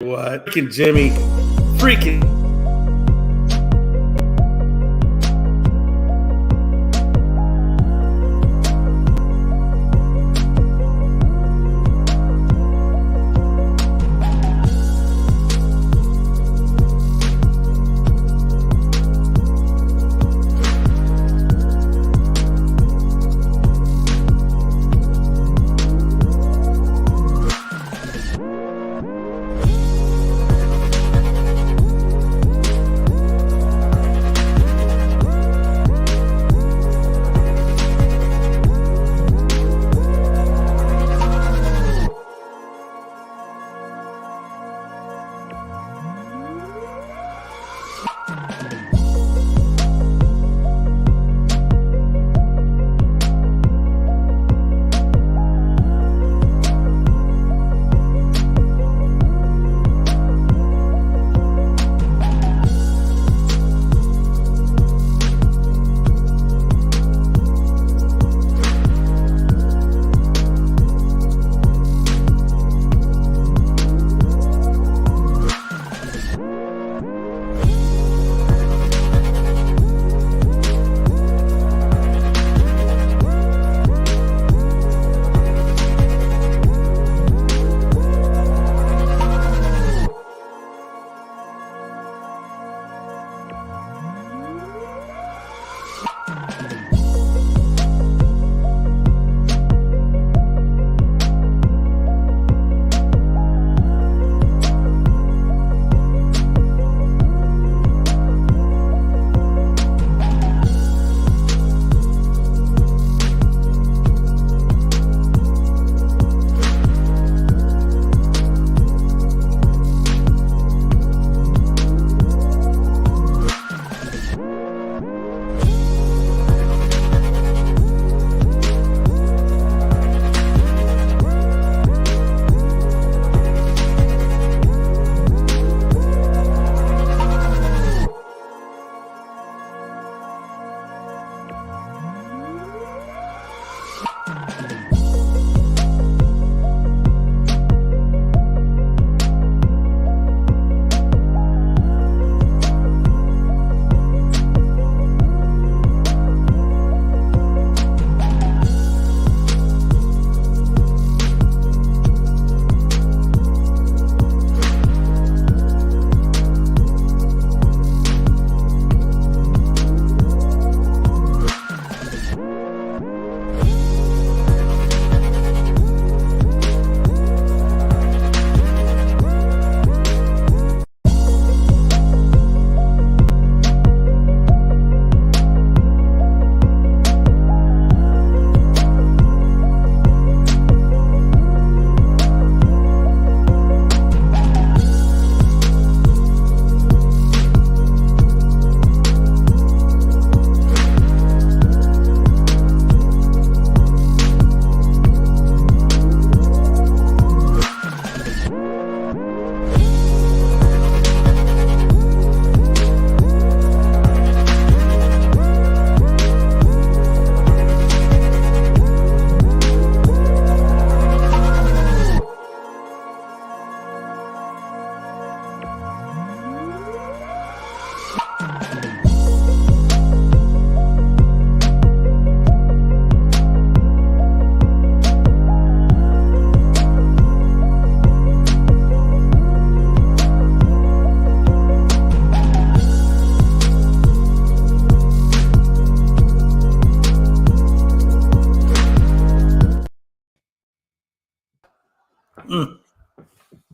What? Freaking Jimmy. Freaking.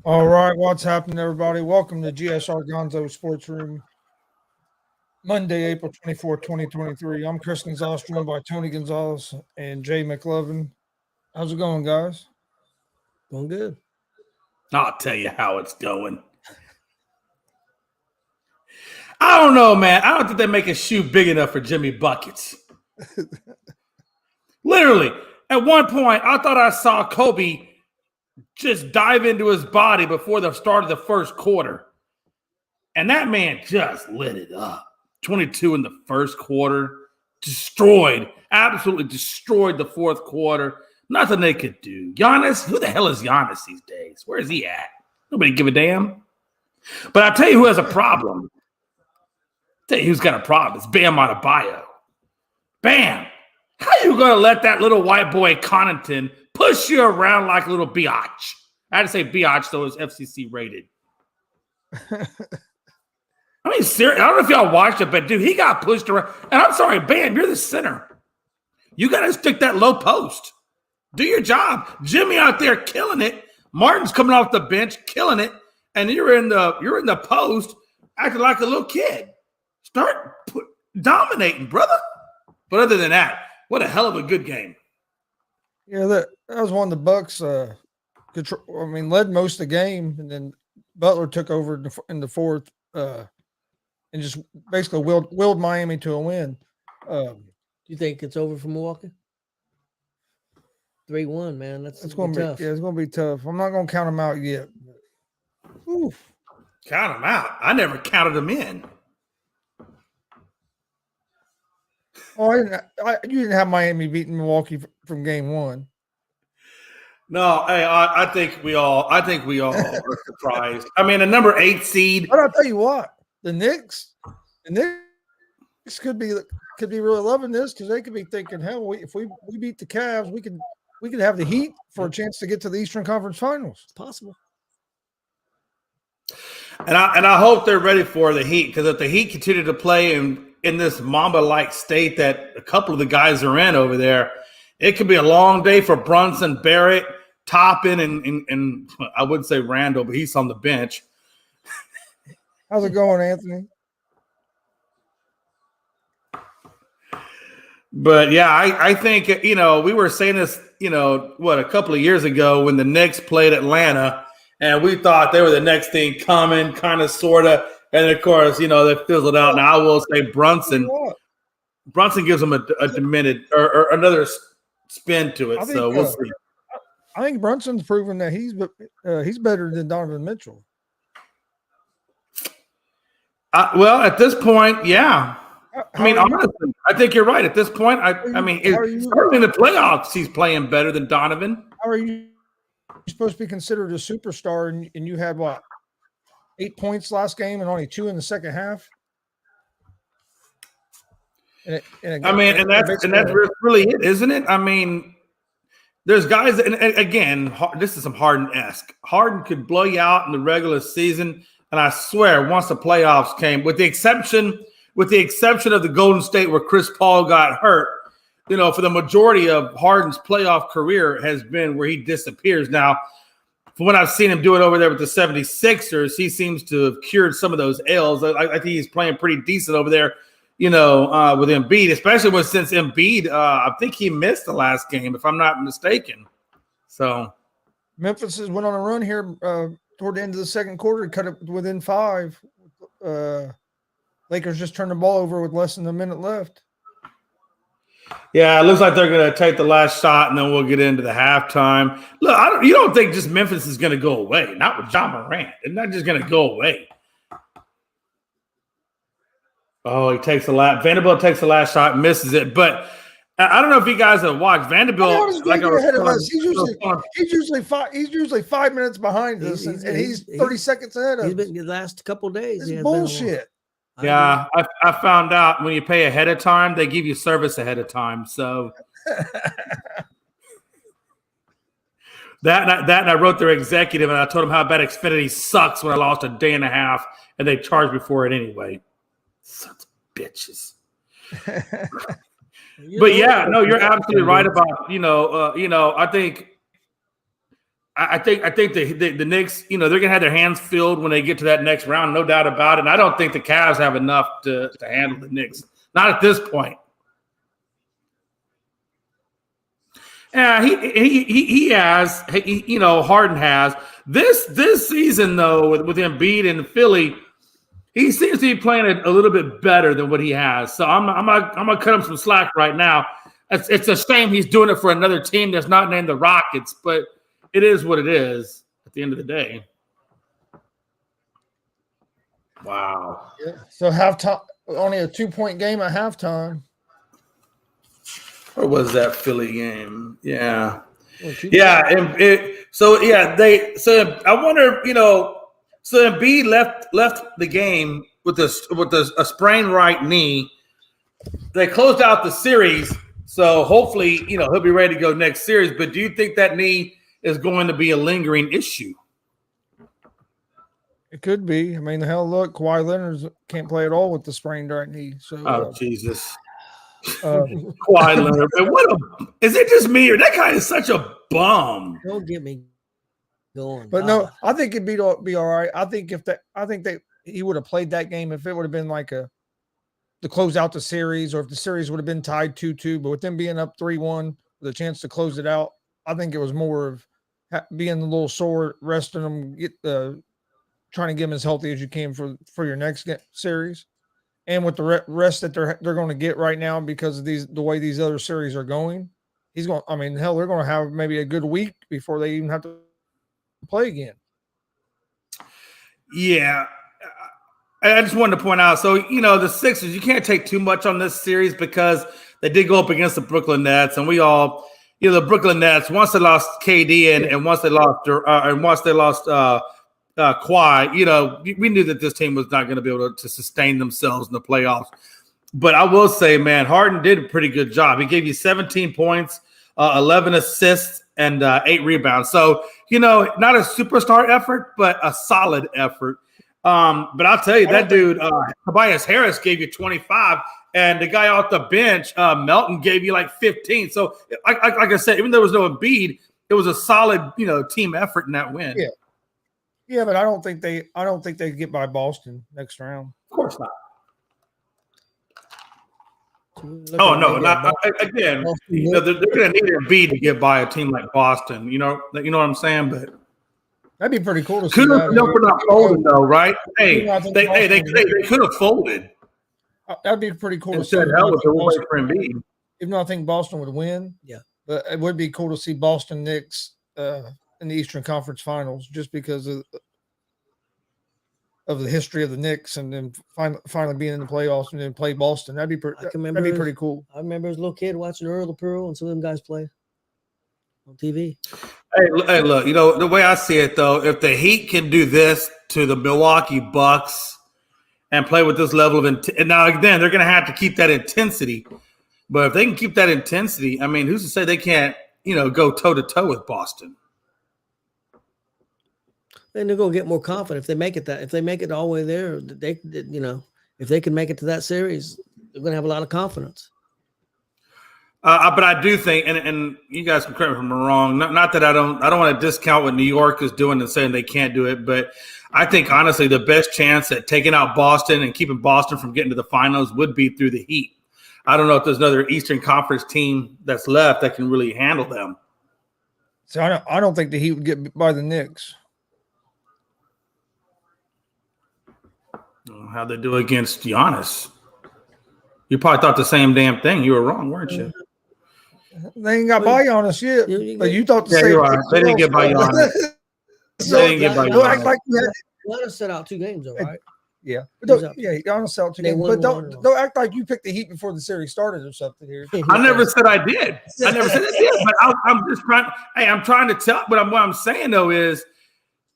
All right, what's happening, everybody? Welcome to G.S.R. Gonzo'S Sports Room, Monday, April 24, 2023. I'm Chris Gonzo'S, joined by Tony Gonzo'S and Jay McLovin. How's it going, guys? Going good. I'll tell you how it's going. I don't know, man. I don't think they make a shoe big enough for Jimmy Buckets. Literally, at one point, I thought I saw Kobe just dive into his body before the start of the first quarter. And that man just lit it up. 22 in the first quarter. Destroyed. Absolutely destroyed the fourth quarter. Nothing they could do. Giannis? Who the hell is Giannis these days? Where is he at? Nobody give a damn. But I'll tell you who has a problem. I'll tell you who's got a problem. It's Bam Adebayo. Bam! How you going to let that little white boy Connaughton push you around like a little biatch? I had to say biatch, though it's FCC rated. I mean, seriously, I don't know if y'all watched it, but, dude, he got pushed around. And I'm sorry, Bam, you're the center. You got to stick that low post. Do your job. Jimmy out there killing it. Martin's coming off the bench, killing it. And you're in the post acting like a little kid. Start dominating, brother. But other than that, what a hell of a good game. Yeah, that was one of the Bucks. Led most of the game, and then Butler took over in the fourth, and just basically willed Miami to a win. Do you think it's over for Milwaukee? 3-1, man. It's going to be tough. Yeah, it's going to be tough. I'm not going to count them out yet. Oof. Count them out. I never counted them in. Oh, you didn't have Miami beating Milwaukee from game one. No, hey, I think we all are surprised. I mean, a number 8 seed. But I'll tell you what, the Knicks could be really loving this because they could be thinking, hell, if we beat the Cavs, we could have the Heat for a chance to get to the Eastern Conference Finals. It's possible. And I hope they're ready for the Heat, because if the Heat continue to play in this Mamba-like state that a couple of the guys are in over there, it could be a long day for Brunson, Barrett, Toppin, and I wouldn't say Randall, but he's on the bench. How's it going, Anthony? But, yeah, I think, we were saying this, a couple of years ago when the Knicks played Atlanta, and we thought they were the next thing coming, kind of, sort of. And, of course, they fizzled out. Now, I will say Brunson gives them a diminished or another spin to it. So we'll see. I think Brunson's proven that he's better than Donovan Mitchell. Well, at this point, yeah. Honestly, I think you're right. At this point, certainly in the playoffs, he's playing better than Donovan. How are you supposed to be considered a superstar, and you had, 8 points last game and only 2 in the second half? And that's really it, isn't it? I mean, there's guys, and again, this is some Harden-esque. Harden could blow you out in the regular season, and I swear, once the playoffs came, with the exception of the Golden State where Chris Paul got hurt, for the majority of Harden's playoff career has been where he disappears. Now, from what I've seen him do it over there with the 76ers, he seems to have cured some of those ails. I think he's playing pretty decent over there, with Embiid, especially since Embiid, I think he missed the last game, if I'm not mistaken. So Memphis went on a run here toward the end of the second quarter, cut it within 5. Lakers just turned the ball over with less than a minute left. Yeah, it looks like they're going to take the last shot, and then we'll get into the halftime. Look, you don't think just Memphis is going to go away? Not with Ja Morant. It's not just going to go away. Oh, Vanderbilt takes the last shot, misses it. But I don't know if you guys have watched Vanderbilt. He's usually 5 minutes behind us, and he's 30 seconds ahead of us. He's been the last couple of days. It's bullshit. Yeah, I found out when you pay ahead of time, they give you service ahead of time. So that and I wrote their executive, and I told them how bad Xfinity sucks when I lost a day and a half, and they charged me for it anyway. Sons of bitches. But yeah, no, you're absolutely right about I think the Knicks, they're gonna have their hands filled when they get to that next round, no doubt about it. And I don't think the Cavs have enough to handle the Knicks, not at this point. Yeah, he has, Harden has this season though with Embiid and Philly. He seems to be playing a little bit better than what he has. So I'm gonna cut him some slack right now. It's a shame he's doing it for another team that's not named the Rockets, but it is what it is at the end of the day. Wow. Yeah. So halftime, only a 2-point game at halftime. Or was that Philly game? Yeah. Well, yeah. So yeah, So I wonder, so Embiid left the game with a sprained right knee. They closed out the series, so hopefully, he'll be ready to go next series. But do you think that knee is going to be a lingering issue? It could be. I mean, the hell, look, Kawhi Leonard can't play at all with the sprained right knee. So, Jesus, Kawhi Leonard. Is it just me or that guy is such a bum? Don't get me going. But no, I think it'd be all right. I think that he would have played that game if it would have been like to close out the series, or if the series would have been tied 2-2. But with them being up 3-1 with a chance to close it out, I think it was more of being a little sore, resting them, trying to get him as healthy as you can for your next series, and with the rest that they're going to get right now because of the way these other series are going. He's going. I mean, hell, they're going to have maybe a good week before they even have to play again. Yeah. I just wanted to point out, so, the Sixers, you can't take too much on this series because they did go up against the Brooklyn Nets, and we all, the Brooklyn Nets, once they lost KD and once they lost Kawhi, we knew that this team was not going to be able to sustain themselves in the playoffs. But I will say, man, Harden did a pretty good job. He gave you 17 points, 11 assists, and 8 rebounds. So, not a superstar effort, but a solid effort. But I'll tell you, that dude, Tobias Harris gave you 25, and the guy off the bench, Melton, gave you like 15. So, like I said, even though there was no Embiid, it was a solid, team effort in that win. Yeah, yeah, but I don't think they get by Boston next round. Of course not. Oh no! Again, they're going to need Embiid to get by a team like Boston. You know what I'm saying? But that'd be pretty cool to see. Could have not folded though, right? Hey, they could have folded. That'd be pretty cool to see. Hell with the way for Embiid. Even though I think Boston would win, yeah, but it would be cool to see Boston Knicks in the Eastern Conference Finals, just because of the history of the Knicks, and then finally being in the playoffs and then play Boston. That'd be pretty cool. I remember as a little kid watching Earl the Pearl and some of them guys play on TV. Hey, look, the way I see it though, if the Heat can do this to the Milwaukee Bucks and play with this level of and now again they're going to have to keep that intensity. But if they can keep that intensity, I mean, who's to say they can't, go toe to toe with Boston? And they're going to get more confident if they make it all the way there. If they can make it to that series, they're going to have a lot of confidence. But I do think, and you guys can correct me if I'm wrong. Not that I don't want to discount what New York is doing and saying they can't do it, but I think honestly the best chance at taking out Boston and keeping Boston from getting to the finals would be through the Heat. I don't know if there's another Eastern Conference team that's left that can really handle them. So I don't think the Heat would get by the Knicks. How'd they do against Giannis? You probably thought the same damn thing. You were wrong, weren't you? They ain't got by Giannis yet. But you thought the same thing. They didn't get by Giannis. They didn't get by Giannis. Act like Giannis set out 2 games, all right? Yeah. Giannis set out 2 games. But don't act like you picked the Heat before the series started or something here. I never said I did. I never said I did. But I'm just trying. Hey, I'm trying to tell. But what I'm saying though is,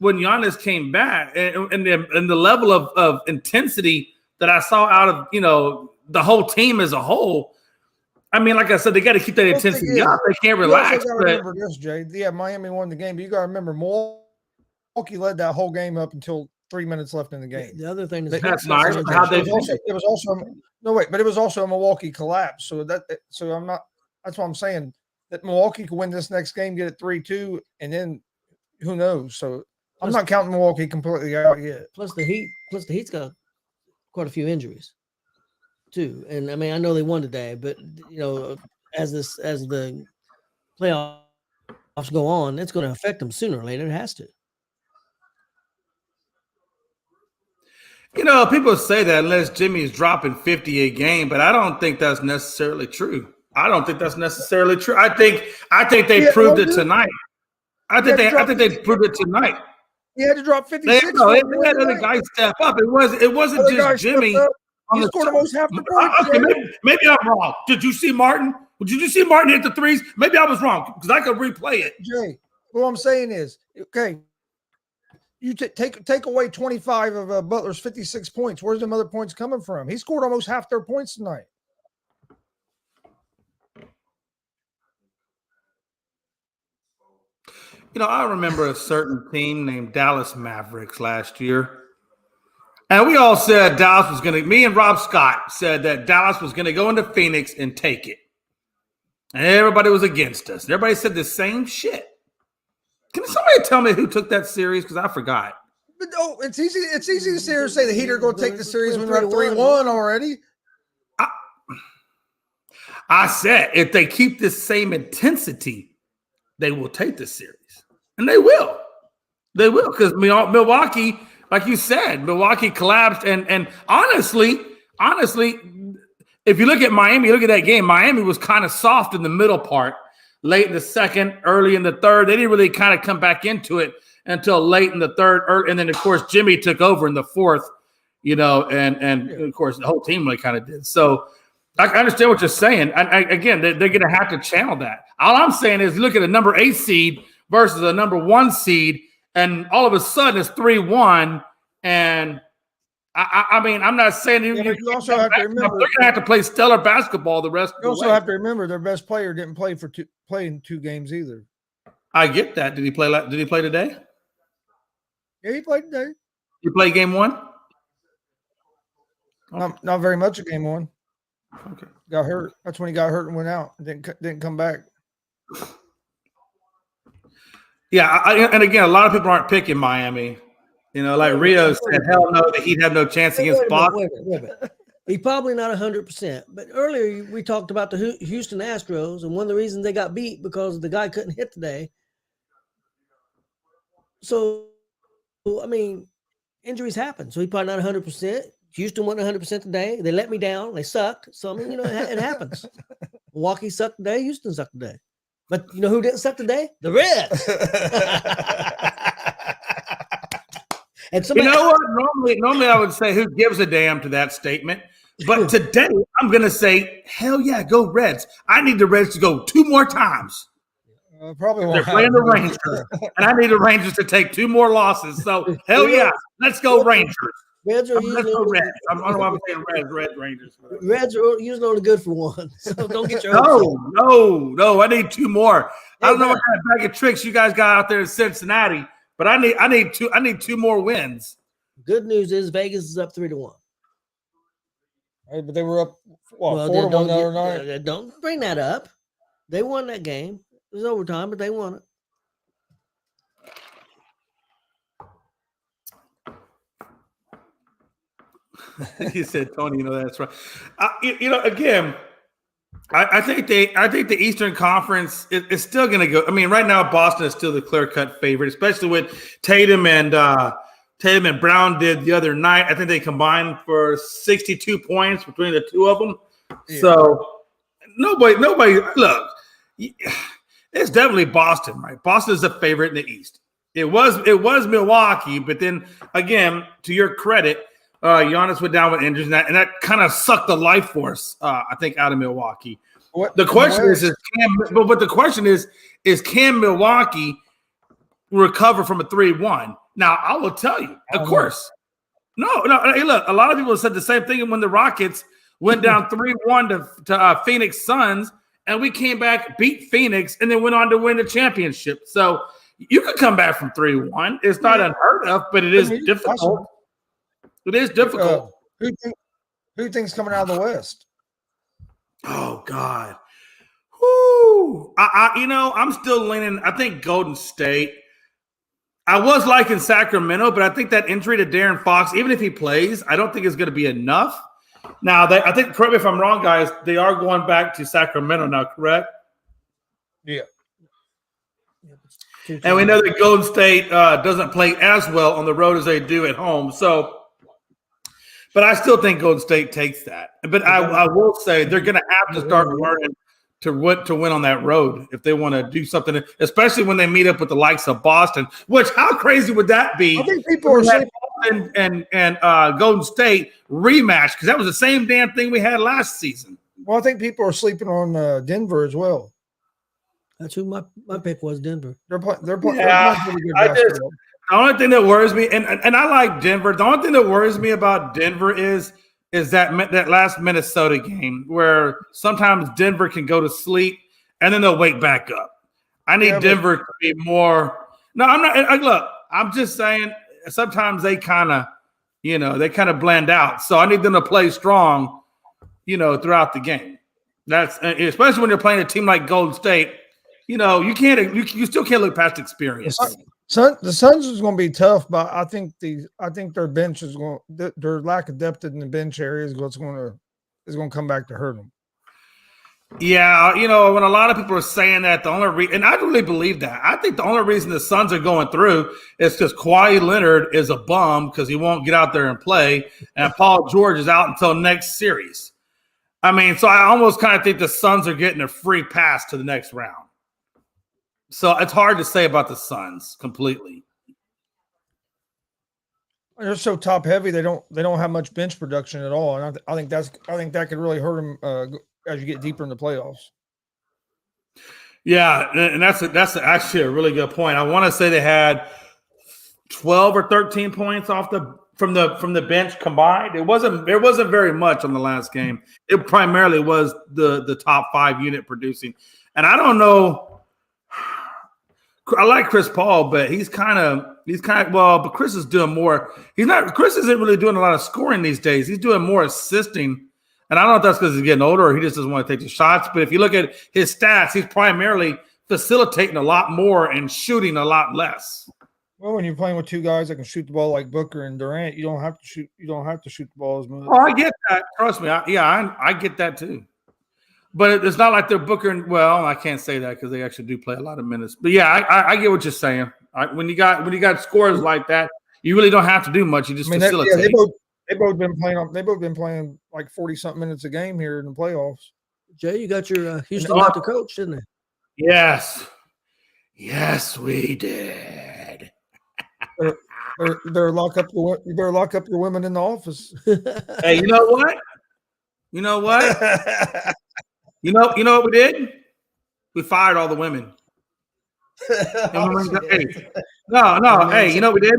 when Giannis came back and the level of intensity that I saw out of, the whole team as a whole, I mean, like I said, they got to keep that intensity up. They can't relax. You remember this, Jay. Yeah, Miami won the game, but you got to remember Milwaukee led that whole game up until 3 minutes left in the game. The other thing is that's nice. It was also a Milwaukee collapse. So that's what I'm saying, that Milwaukee could win this next game, get it 3-2, and then who knows? So I'm not counting Milwaukee completely out yet. Plus the Heat's got quite a few injuries too. And I mean, I know they won today, but as the playoffs go on, it's going to affect them sooner or later. It has to. People say that unless Jimmy's dropping 50 a game, but I don't think that's necessarily true. I think they proved it tonight. I think they proved it tonight. He had to drop 56. They had other guys step up. It wasn't other just Jimmy. He scored almost half the points. Okay, maybe I'm wrong. Did you see Martin? Did you see Martin hit the threes? Maybe I was wrong because I could replay it. Jay, What I'm saying is, okay, you take away 25 of Butler's 56 points. Where's them other points coming from? He scored almost half their points tonight. I remember a certain team named Dallas Mavericks last year. And we all said Dallas was going to, me and Rob Scott said that Dallas was going to go into Phoenix and take it. And everybody was against us. Everybody said the same shit. Can somebody tell me who took that series? Because I forgot. But it's easy to sit here and say the Heat are going to take the series when we're up 3-1 already. I said if they keep this same intensity, they will take the series. And they will. They will, because Milwaukee, like you said, Milwaukee collapsed. And honestly, if you look at Miami, look at that game, Miami was kind of soft in the middle part, late in the second, early in the third. They didn't really kind of come back into it until late in the third. And then, of course, Jimmy took over in the fourth, and of course, the whole team really kind of did. So I understand what you're saying. Again, they're going to have to channel that. All I'm saying is look at a number 8 seed versus a number 1 seed, and all of a sudden it's 3-1. And I mean, I'm not saying you also have to remember they're going to have to play stellar basketball the rest of the way. You also have to remember their best player didn't play in 2 games either. I get that. Did he play? Did he play today? Yeah, he played today. You play game 1? Not very much of game 1. Okay. Got hurt. That's when he got hurt and went out. Didn't come back. Yeah, and again, a lot of people aren't picking Miami. Like Rio said, hell no, that he'd have no chance against Boston. Wait a minute. He's probably not 100%. But earlier we talked about the Houston Astros, and one of the reasons they got beat because the guy couldn't hit today. So, I mean, injuries happen. So he's probably not 100%. Houston wasn't 100% today. They let me down. They sucked. So, I mean, it happens. Milwaukee sucked today. Houston sucked today. But you know who didn't suck today? The Reds. And you know what? Normally I would say who gives a damn to that statement. But today I'm going to say, hell yeah, go Reds. I need the Reds to go 2 more times. Probably won't. They're playing the Rangers. And I need the Rangers to take 2 more losses. So hell yeah, let's go Rangers. Reds are usually Reds. I don't know why I'm saying Reds, Rangers. Reds are usually only good for 1. So don't get your No. I need 2 more. I don't know what kind of bag of tricks you guys got out there in Cincinnati, but I need 2 more wins. Good news is Vegas is up 3-1. Right, but they were up 4-1 the other night. Don't bring that up. They won that game. It was overtime, but they won it. He said, Tony, that's right. Again, I think the Eastern Conference is still going to go. I mean, right now Boston is still the clear-cut favorite, especially with Tatum and Brown did the other night. I think they combined for 62 points between the 2 of them. Yeah. So nobody. Look, it's definitely Boston, right? Boston is the favorite in the East. It was Milwaukee, but then again, to your credit, Giannis went down with injuries, and that kind of sucked the life force, I think, out of Milwaukee. The question is can Milwaukee recover from a 3-1? Now, I will tell you, of course. No. Hey, look, a lot of people said the same thing when the Rockets went down 3-1 to Phoenix Suns, and we came back, beat Phoenix, and then went on to win the championship. So you could come back from 3-1. It's not unheard of, but it is difficult. It is difficult. Who thinks coming out of the West? Oh God. Whoo. I'm still leaning. I think Golden State. I was liking Sacramento, but I think that injury to De'Aaron Fox, even if he plays, I don't think it's going to be enough. Now, I think, correct me if I'm wrong, guys, they are going back to Sacramento now, correct? Yeah. And we know that Golden State doesn't play as well on the road as they do at home. So, but I still think Golden State takes that. But I will say they're going to have to start learning to win on that road if they want to do something, especially when they meet up with the likes of Boston. Which, how crazy would that be? I think people are saying Boston and Golden State rematch, because that was the same damn thing we had last season. Well, I think people are sleeping on Denver as well. That's who my pick was, Denver. They're playing. They're playing. Yeah, Pretty good I just basketball. the only thing that worries me, and I like Denver. The only thing that worries me about Denver is that last Minnesota game where sometimes Denver can go to sleep and then they'll wake back up. I need Denver to be more. No, I'm not. Look, I'm just saying. Sometimes they kind of, blend out. So I need them to play strong, throughout the game. That's especially when you're playing a team like Golden State. You still can't look past experience. The Suns is going to be tough, but I think their bench is going. Their lack of depth in the bench area is going to come back to hurt them. Yeah, when a lot of people are saying that, the only reason, and I really believe that. I think the only reason the Suns are going through is because Kawhi Leonard is a bum because he won't get out there and play, and Paul George is out until next series. I mean, so I almost kind of think the Suns are getting a free pass to the next round. So it's hard to say about the Suns completely. They're so top heavy; they don't have much bench production at all, and I think that could really hurt them as you get deeper in the playoffs. Yeah, and that's actually a really good point. I want to say they had 12 or 13 points from the bench combined. There wasn't very much on the last game. It primarily was the top 5 unit producing, and I don't know. I like Chris Paul, but he's kind of but Chris is doing more. Chris isn't really doing a lot of scoring these days. He's doing more assisting. And I don't know if that's because he's getting older or he just doesn't want to take the shots. But if you look at his stats, he's primarily facilitating a lot more and shooting a lot less. Well, when you're playing with 2 guys that can shoot the ball like Booker and Durant, you don't have to shoot the ball as much. Oh, I get that. Trust me. I get that too. But it's not like they're Booker and I can't say that because they actually do play a lot of minutes. But yeah, I get what you're saying. When you got scores like that, you really don't have to do much. You just facilitate. They've both been playing like 40-something minutes a game here in the playoffs. Jay, you got your Houston got the coach, didn't they? Yes. Yes, we did. They're lock up you better lock up your women in the office. Hey, you know what? You know what we did? We fired all the women. No. Hey, you know what we did?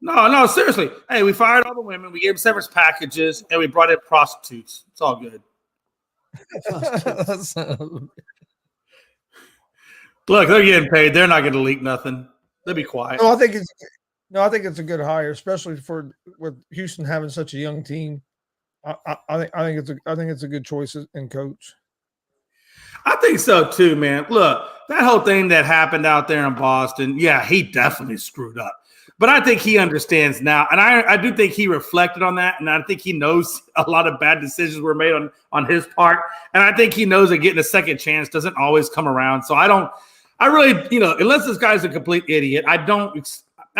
No, seriously. Hey, we fired all the women. We gave them severance packages, and we brought in prostitutes. It's all good. Look, they're getting paid. They're not going to leak nothing. They'll be quiet. No, I think it's a good hire, especially with Houston having such a young team. I think it's a good choice in coach. I think so too, man. Look, that whole thing that happened out there in Boston, yeah, he definitely screwed up. But I think he understands now, and I do think he reflected on that, and I think he knows a lot of bad decisions were made on his part, and I think he knows that getting a second chance doesn't always come around. So I really, unless this guy's a complete idiot, I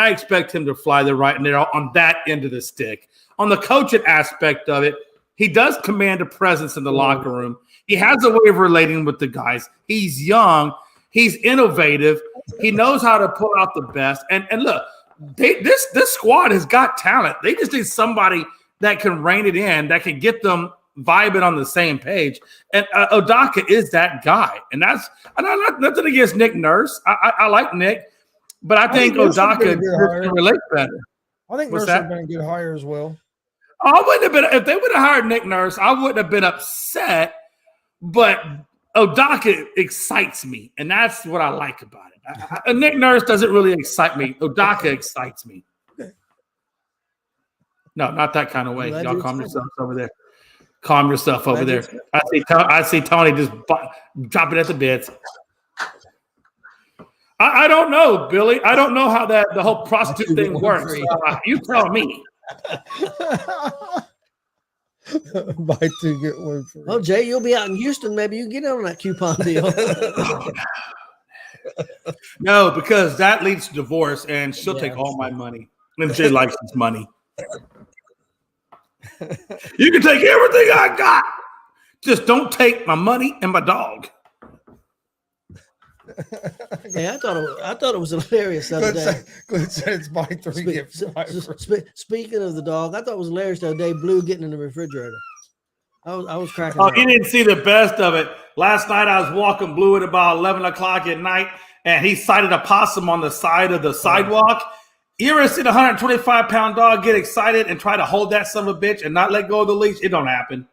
expect him to fly the right and there on that end of the stick. On the coaching aspect of it, he does command a presence in the locker room. He has a way of relating with the guys. He's young. He's innovative. He knows how to pull out the best. And look, this squad has got talent. They just need somebody that can rein it in, that can get them vibing on the same page. And Odaka is that guy. And I'm not nothing against Nick Nurse. I like Nick, but I think Odaka can relate better. I think Nurse has been a good hire as well. I wouldn't have been if they would have hired Nick Nurse. I wouldn't have been upset. But Odaka excites me, and that's what I like about it. Nick Nurse doesn't really excite me. Odaka excites me. No, not that kind of way. Y'all calm yourselves over there. Calm yourself over there. I see Tony just dropping at the bits. I don't know, Billy. I don't know how the whole prostitute thing works. You tell me. Buy 2 get 1 free. Oh, Jay, you'll be out in Houston. Maybe you can get on that coupon deal. No, because that leads to divorce, and she'll take all my money. And Jay likes his money. You can take everything I got. Just don't take my money and my dog. Hey, I thought it was hilarious the other day. Good said it's buy 3 get 5 free. Speaking of the dog, I thought it was hilarious the other day. Blue getting in the refrigerator. I was cracking Oh, up. you didn't see the best of it. Last night I was walking Blue at about 11 o'clock at night, and he sighted a possum on the side of the sidewalk. You ever seen a 125-pound dog get excited and try to hold that son of a bitch and not let go of the leash? It don't happen.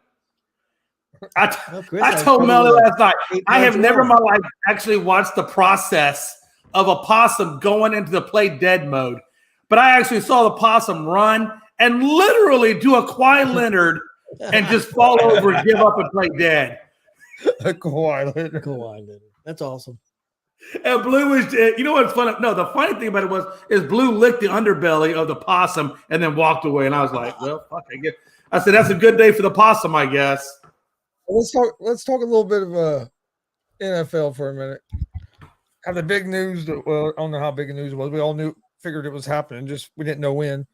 I told Melly last night, I have never in my life actually watched the process of a possum going into the play dead mode. But I actually saw the possum run and literally do a Kawhi Leonard and just fall over and give up and play dead. Kawhi Leonard. That's awesome. And Blue was, you know what's funny? No, the funny thing about it is Blue licked the underbelly of the possum and then walked away. And I was like, well, fuck, I said, that's a good day for the possum, I guess. Let's talk a little bit of NFL for a minute. Have the big news. Well, I don't know how big the news was. We all figured it was happening. Just we didn't know when.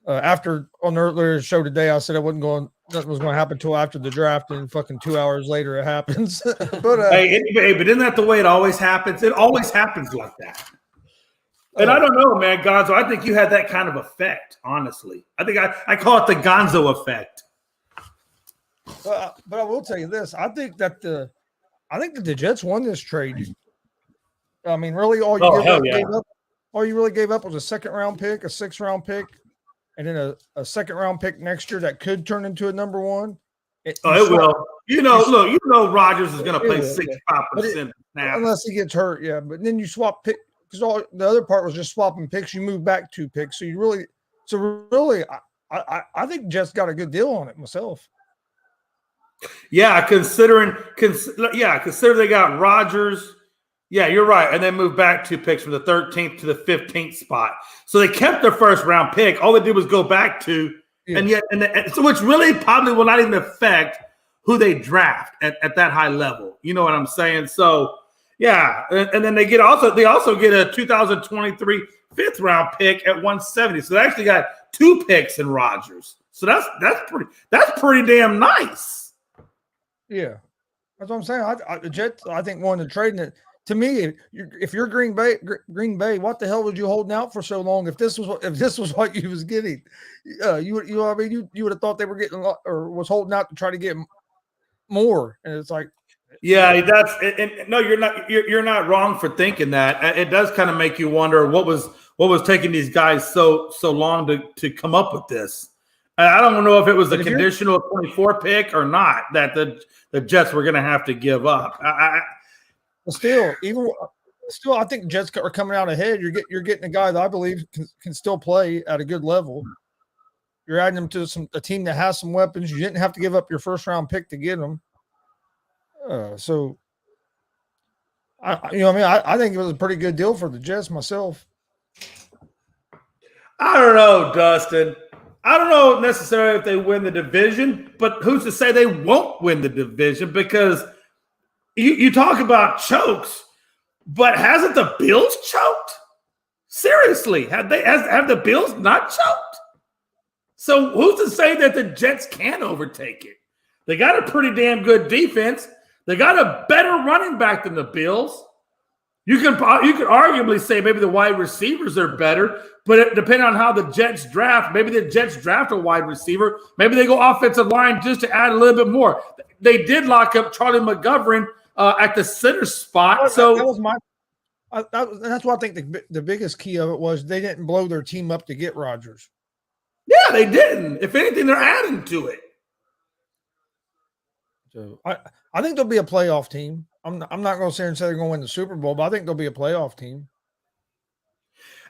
After on the earlier show today, I said nothing was going to happen until after the draft, and fucking 2 hours later it happens. But but isn't that the way it always happens? It always happens like that. And I don't know, man, Gonzo. I think you had that kind of effect. Honestly, I think I call it the Gonzo effect. But I will tell you this: I think that the Jets won this trade. I mean, really, all you really gave up was a 2nd-round pick, a 6th-round pick, and then a 2nd-round pick next year that could turn into a number 1. It will. You know, Rodgers is going to play 65% now, unless he gets hurt. Yeah, but then you swap pick because all the other part was just swapping picks. You move back 2 picks, so really, I think Jets got a good deal on it myself. Yeah, consider they got Rodgers. Yeah, you're right. And they moved back 2 picks from the 13th to the 15th spot. So they kept their 1st-round pick. All they did was go back to, and so which really probably will not even affect who they draft at that high level. You know what I'm saying? So yeah, and then they also get a 2023 5th-round pick at 170. So they actually got 2 picks in Rodgers. So that's pretty damn nice. Yeah, that's what I'm saying. The Jets, I think, won the trade. And to me, if you're Green Bay, what the hell was you holding out for so long? If this was what you was getting, you would have thought they were getting or was holding out to try to get more. And it's like, yeah, no, you're not wrong for thinking that. It does kind of make you wonder what was taking these guys so long to come up with this. I don't know if it was a conditional 24 pick or not that the Jets were going to have to give up. Still, I think the Jets are coming out ahead. You're getting a guy that I believe can still play at a good level. You're adding them to a team that has some weapons. You didn't have to give up your 1st-round pick to get them. So, I think it was a pretty good deal for the Jets myself. I don't know, Dustin. I don't know necessarily if they win the division, but who's to say they won't win the division? Because you talk about chokes, but hasn't the Bills choked? Seriously, have the Bills not choked? So who's to say that the Jets can overtake it? They got a pretty damn good defense. They got a better running back than the Bills. You could arguably say maybe the wide receivers are better, but depending on how the Jets draft, maybe the Jets draft a wide receiver. Maybe they go offensive line just to add a little bit more. They did lock up Charlie McGovern at the center spot. So that's what I think the biggest key of it was they didn't blow their team up to get Rodgers. Yeah, they didn't. If anything, they're adding to it. So I think they'll be a playoff team. I'm not going to say they're going to win the Super Bowl, but I think they'll be a playoff team.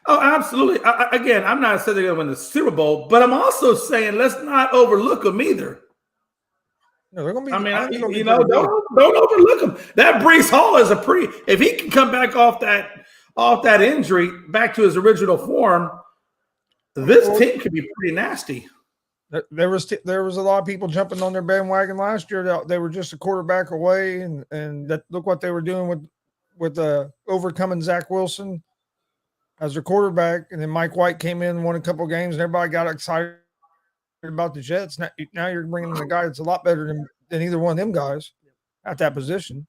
Oh, absolutely. Again, I'm not saying they're going to win the Super Bowl, but I'm also saying let's not overlook them either. No, they're going to be. Don't overlook them. That Breece Hall is if he can come back off that injury back to his original form, this team could be pretty nasty. There was a lot of people jumping on their bandwagon last year. That they were just a quarterback away, and look what they were doing with overcoming Zach Wilson as their quarterback, and then Mike White came in and won a couple of games, and everybody got excited about the Jets. Now you're bringing in a guy that's a lot better than either one of them guys at that position.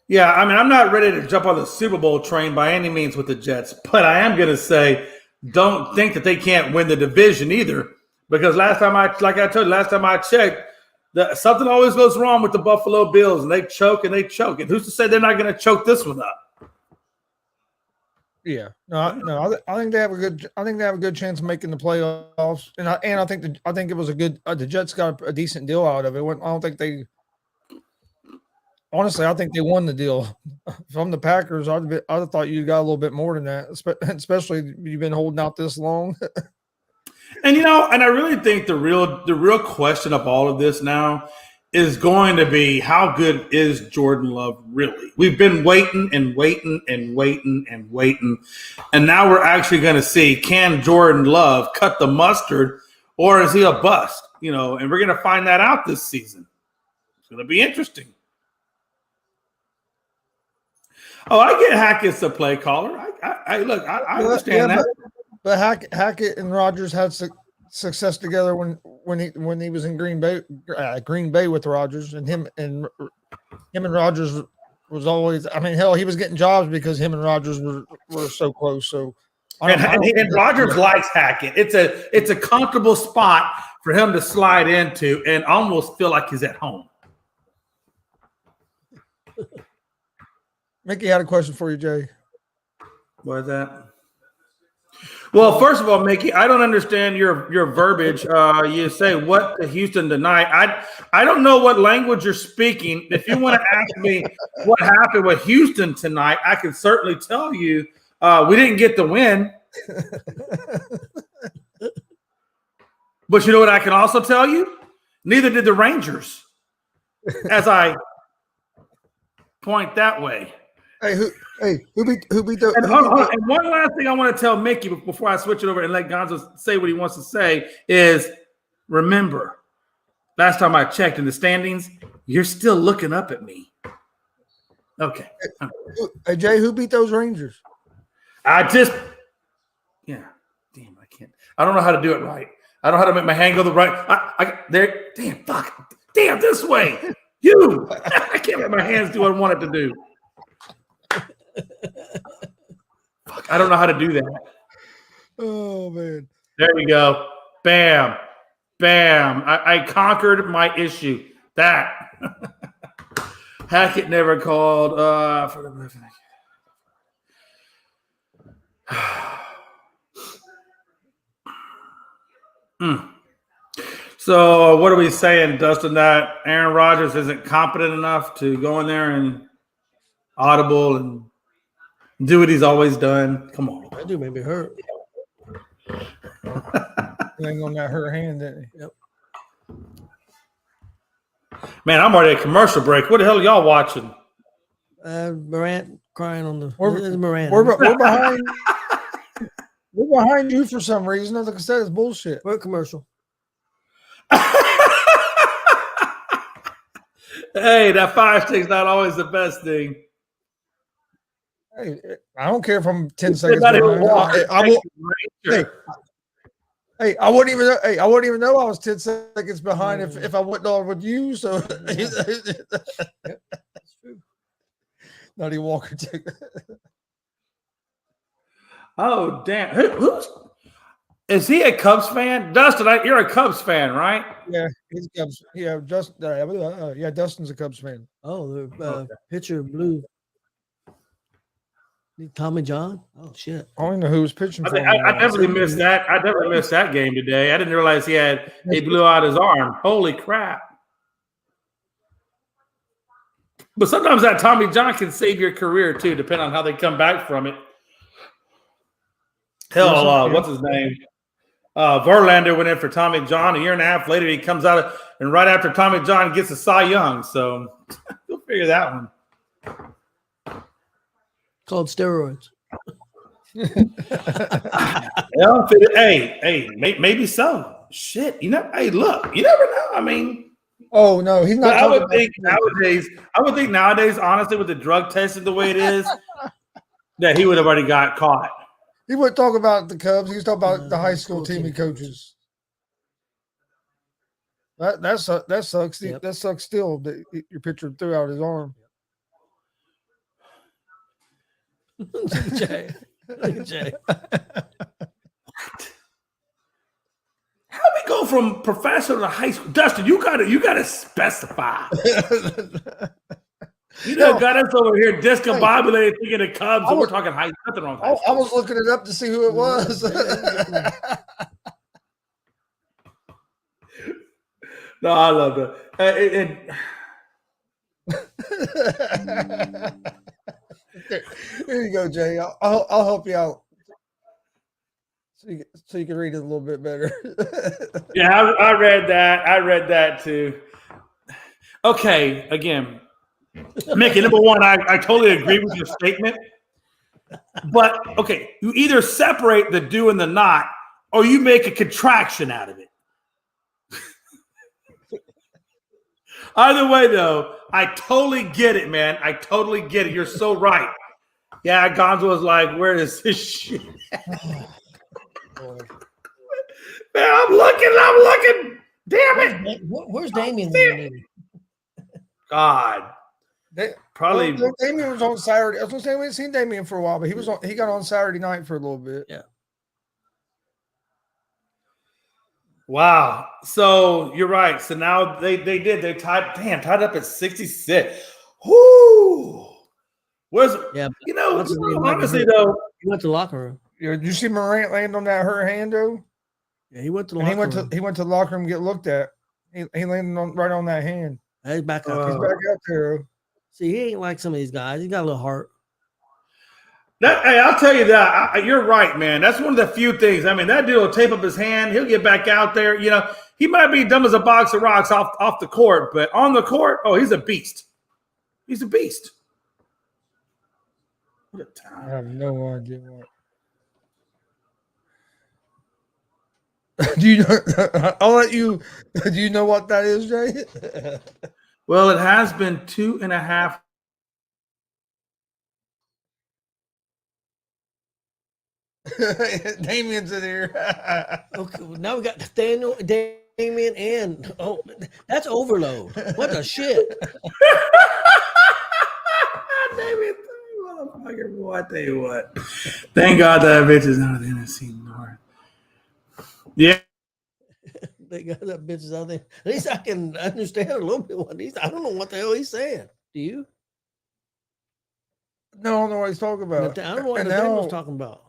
Yeah, I mean, I'm not ready to jump on the Super Bowl train by any means with the Jets, but I am going to say don't think that they can't win the division either, because last time I checked, Something always goes wrong with the Buffalo Bills, and they choke and they choke. And who's to say they're not going to choke this one up? Yeah, no. I think they have a good. I think they have a good chance of making the playoffs, and I think it was a good. The Jets got a decent deal out of it. I don't think they. Honestly, I think they won the deal. From the Packers, I'd have thought you got a little bit more than that, especially you've been holding out this long. And and I really think the real question of all of this now is going to be, how good is Jordan Love really? We've been waiting and waiting and waiting and waiting, and now we're actually going to see, can Jordan Love cut the mustard, or is he a bust? And we're going to find that out this season. It's going to be interesting. Oh, I get Hackett's the play caller. I understand that. But Hackett and Rodgers had success together when he was in Green Bay with Rodgers, and him and Rodgers was always. I mean, hell, he was getting jobs because him and Rodgers were so close. So, and Rodgers likes Hackett. It's a comfortable spot for him to slide into and almost feel like he's at home. Mickey had a question for you, Jay. What is that? Well, first of all, Mickey, I don't understand your verbiage. You say what to Houston tonight. I don't know what language you're speaking. If you want to ask me what happened with Houston tonight, I can certainly tell you we didn't get the win. But you know what I can also tell you? Neither did the Rangers, as I point that way. Hey, who beat the? And one last thing I want to tell Mickey before I switch it over and let Gonzo say what he wants to say is, remember, last time I checked in the standings, you're still looking up at me. Okay. Hey, Jay, who beat those Rangers? Damn, I can't. I don't know how to do it right. I don't know how to make my hand go the right. Damn, this way. I can't make my hands do what I want it to do. Fuck, I don't know how to do that. Oh, man. There we go. Bam. Bam. I conquered my issue. That. Hackett never called for the So what are we saying, Dustin, that Aaron Rodgers isn't competent enough to go in there and audible and do what he's always done? Come on. That dude made me hurt. He ain't on that hurt hand, didn't he? Yep. Man, I'm already at commercial break. What the hell are y'all watching? Morant crying on the. Morant. We're behind. We're behind you for some reason. Like I said, it's bullshit. We're commercial. Hey, that 5 stick's not always the best thing. Hey, I don't care if I'm 10 seconds behind. I wouldn't even know. Hey, I wouldn't even know I was 10 seconds behind if I went on with you. So That's true. Nutty Walker. Oh, damn. Is he a Cubs fan? Dustin, you're a Cubs fan, right? Yeah, he's a Cubs. Yeah, Dustin's a Cubs fan. Oh, the pitcher blue. Tommy John? Oh, shit. I don't even know who was pitching for him. I definitely missed that. I definitely missed that game today. I didn't realize he blew out his arm. Holy crap. But sometimes that Tommy John can save your career, too, depending on how they come back from it. Hell, what's his name? Verlander went in for Tommy John. A year and a half later, he comes out, and right after Tommy John gets a Cy Young. So you'll figure that one. Called steroids. Hey, maybe so. Shit, hey, look, you never know. I mean, oh no, he's not. I would think nowadays, honestly, with the drug testing the way it is, that he would have already got caught. He wouldn't talk about the Cubs. He was talking about the high school team he coaches. That sucks. Yep. That sucks still that your pitcher threw out his arm. Jay. How are we go from professional to high school. Dustin, you gotta specify. You know, got us over here discombobulated thinking the Cubs, and we're talking high. Nothing wrong. I was looking it up to see who it was. No, I love that. Here you go, Jay. I'll help you out so you can read it a little bit better. Yeah, I read that. I read that too. Okay, again, Mickey, number one, I totally agree with your statement. But okay, you either separate the do and the not, or you make a contraction out of it. Either way, though, I totally get it, man. I totally get it. You're so right. Yeah, Gonzo was like, where is this shit? Man, I'm looking. Damn it. Where's Damien? God. Probably. Well, Damien was on Saturday. I was going to say we hadn't seen Damien for a while, but he got on Saturday night for a little bit. Yeah. Wow. So you're right. So now they tied up at 66. Whoo. Honestly though, he went to the locker room. Did you see Morant land on that hurt hand though? Yeah, he went to the locker room. He went to the locker room to get looked at. He landed right on that hand. He's back up. He's back out there. See, he ain't like some of these guys. He got a little heart. Hey, I'll tell you that. You're right, man. That's one of the few things. I mean, that dude will tape up his hand. He'll get back out there. You know, he might be dumb as a box of rocks off the court, but on the court, oh, he's a beast. He's a beast. What a time. I have no idea what. Do you know? I'll let you. Do you know what that is, Jay? Well, it has been 2.5. Damien's in here. Okay, now we got Nathaniel, Damien, and that's overload. What the shit? Damien, motherfucker, boy, I tell you what. Thank God that bitch is out of the NFC North. Yeah. They got that bitches out there. At least I can understand a little bit what he's. I don't know what the hell he's saying. Do you? No, I don't know what he's talking about. I don't know what Nathaniel was talking about.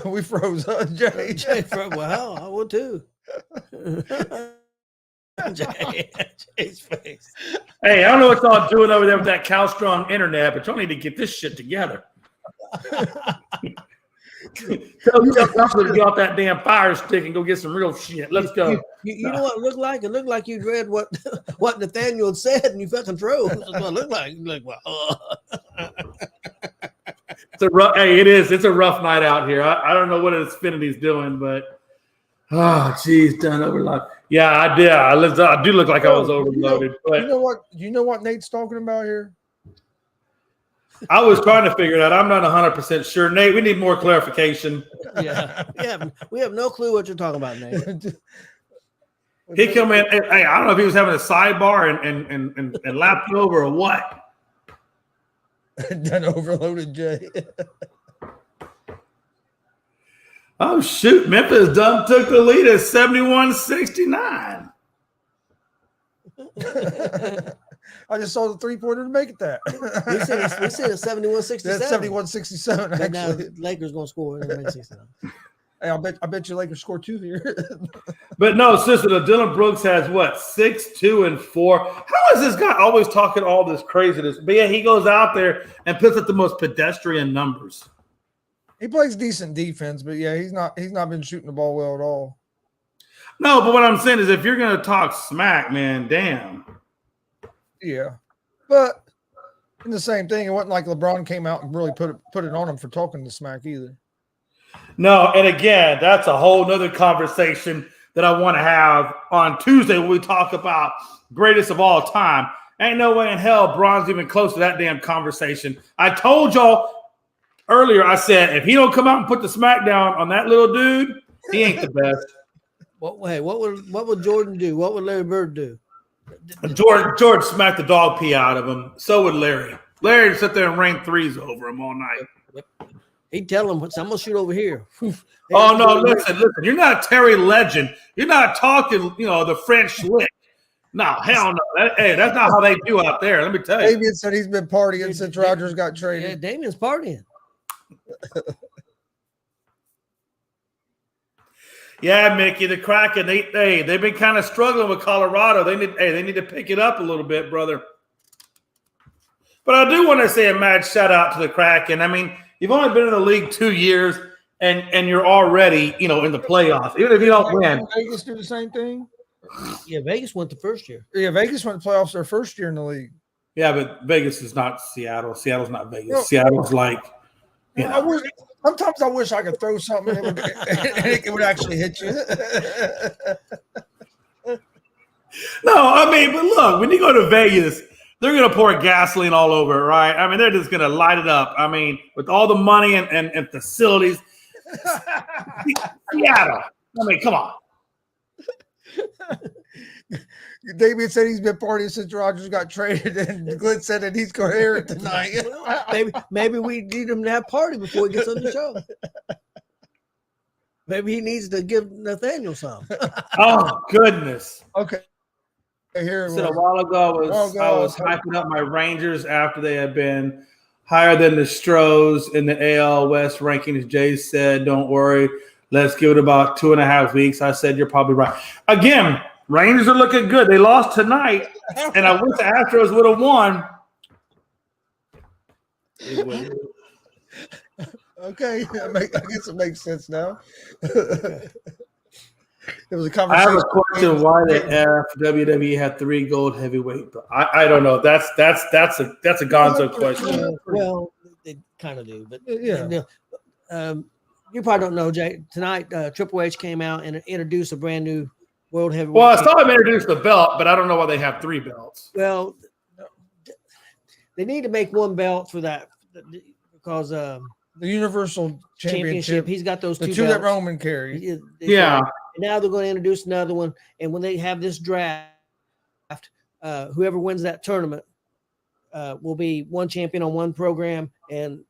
We froze up, Jay. Well, I would too. Jay's face. Hey, I don't know what y'all doing over there with that cow-strong internet, but y'all need to get this shit together. Tell you to get off that damn fire stick and go get some real shit. Let's go. You know what it looked like? It looked like you'd read what Nathaniel said and you fucking froze. That's what it looked like. You look like, it is. It's a rough night out here. I don't know what Xfinity's doing, but geez, done overload. Yeah, I did. I do look like I was overloaded. But you know what Nate's talking about here? I was trying to figure it out. I'm not 100% sure. Nate, we need more clarification. Yeah, we have no clue what you're talking about, Nate. He come in. Hey, I don't know if he was having a sidebar and lapped you over or what. Done overloaded, Jay. Oh shoot! Memphis took the lead at 71-69. I just saw the 3-pointer to make it that. we said it's 71-67. That's 71-67. But now Actually, Lakers gonna score. Hey, I bet you Lakers score 2 here. But no, sister, Dylan Brooks has what 6, 2, and 4. How is this guy always talking all this craziness? But yeah, he goes out there and puts up the most pedestrian numbers. He plays decent defense, but yeah, he's not been shooting the ball well at all. No, but what I'm saying is, if you're gonna talk smack, man, damn. Yeah, but in the same thing, it wasn't like LeBron came out and really put it on him for talking the smack either. No, and again, that's a whole nother conversation that I want to have on Tuesday when we talk about greatest of all time. Ain't no way in hell Bron's even close to that damn conversation. I told y'all earlier, I said, if he don't come out and put the smack down on that little dude, he ain't the best. What would Jordan do? What would Larry Bird do? George smacked the dog pee out of him. So would Larry. Larry would sit there and rain threes over him all night. Yep. He'd tell him, "I'm gonna shoot over here." Oh no! Listen. You're not Terry Legend. You're not talking. The French lick. No, hell no. That's not how they do out there. Let me tell you. Damian said he's been partying since Rodgers got traded. Yeah, Damian's partying. Yeah, Mickey, the Kraken. They've been kind of struggling with Colorado. They need to pick it up a little bit, brother. But I do want to say a mad shout out to the Kraken. I mean, you've only been in the league 2 years, and you're already, in the playoffs. Even if you don't win. Vegas do the same thing. Yeah, Vegas went the first year. Yeah, Vegas went to playoffs their first year in the league. Yeah, but Vegas is not Seattle. Seattle's not Vegas. Seattle's like, sometimes I wish I could throw something and it would actually hit you. No, I mean, but look, when you go to Vegas, they're going to pour gasoline all over it, right? I mean, they're just going to light it up. I mean, with all the money and facilities. Seattle. I mean, come on. David said he's been partying since Rodgers got traded, and Glenn said that he's coherent tonight. maybe we need him to have a party before he gets on the show. Maybe he needs to give Nathaniel some. Oh, goodness. Okay. Here a while ago, I was hyping up my Rangers after they had been higher than the Stros in the AL West rankings. Jay said, don't worry. Let's give it about 2.5 weeks. I said, you're probably right. Again, Rangers are looking good. They lost tonight, and I wish the Astros would have won. Okay, I guess it makes sense now. It was a conversation. I have a question: why the F WWE had 3 gold heavyweight? But I don't know. That's a Gonzo question. Well, they kind of do, but yeah. You probably don't know, Jay. Tonight, Triple H came out and introduced a brand new world heavyweight. Well, I saw him introduce the belt, but I don't know why they have 3 belts. Well, they need to make one belt for that because the Universal Championship. He's got those 2 belts. that Roman carried. Yeah. And now they're going to introduce another one, and when they have this draft, whoever wins that tournament will be one champion on one program, and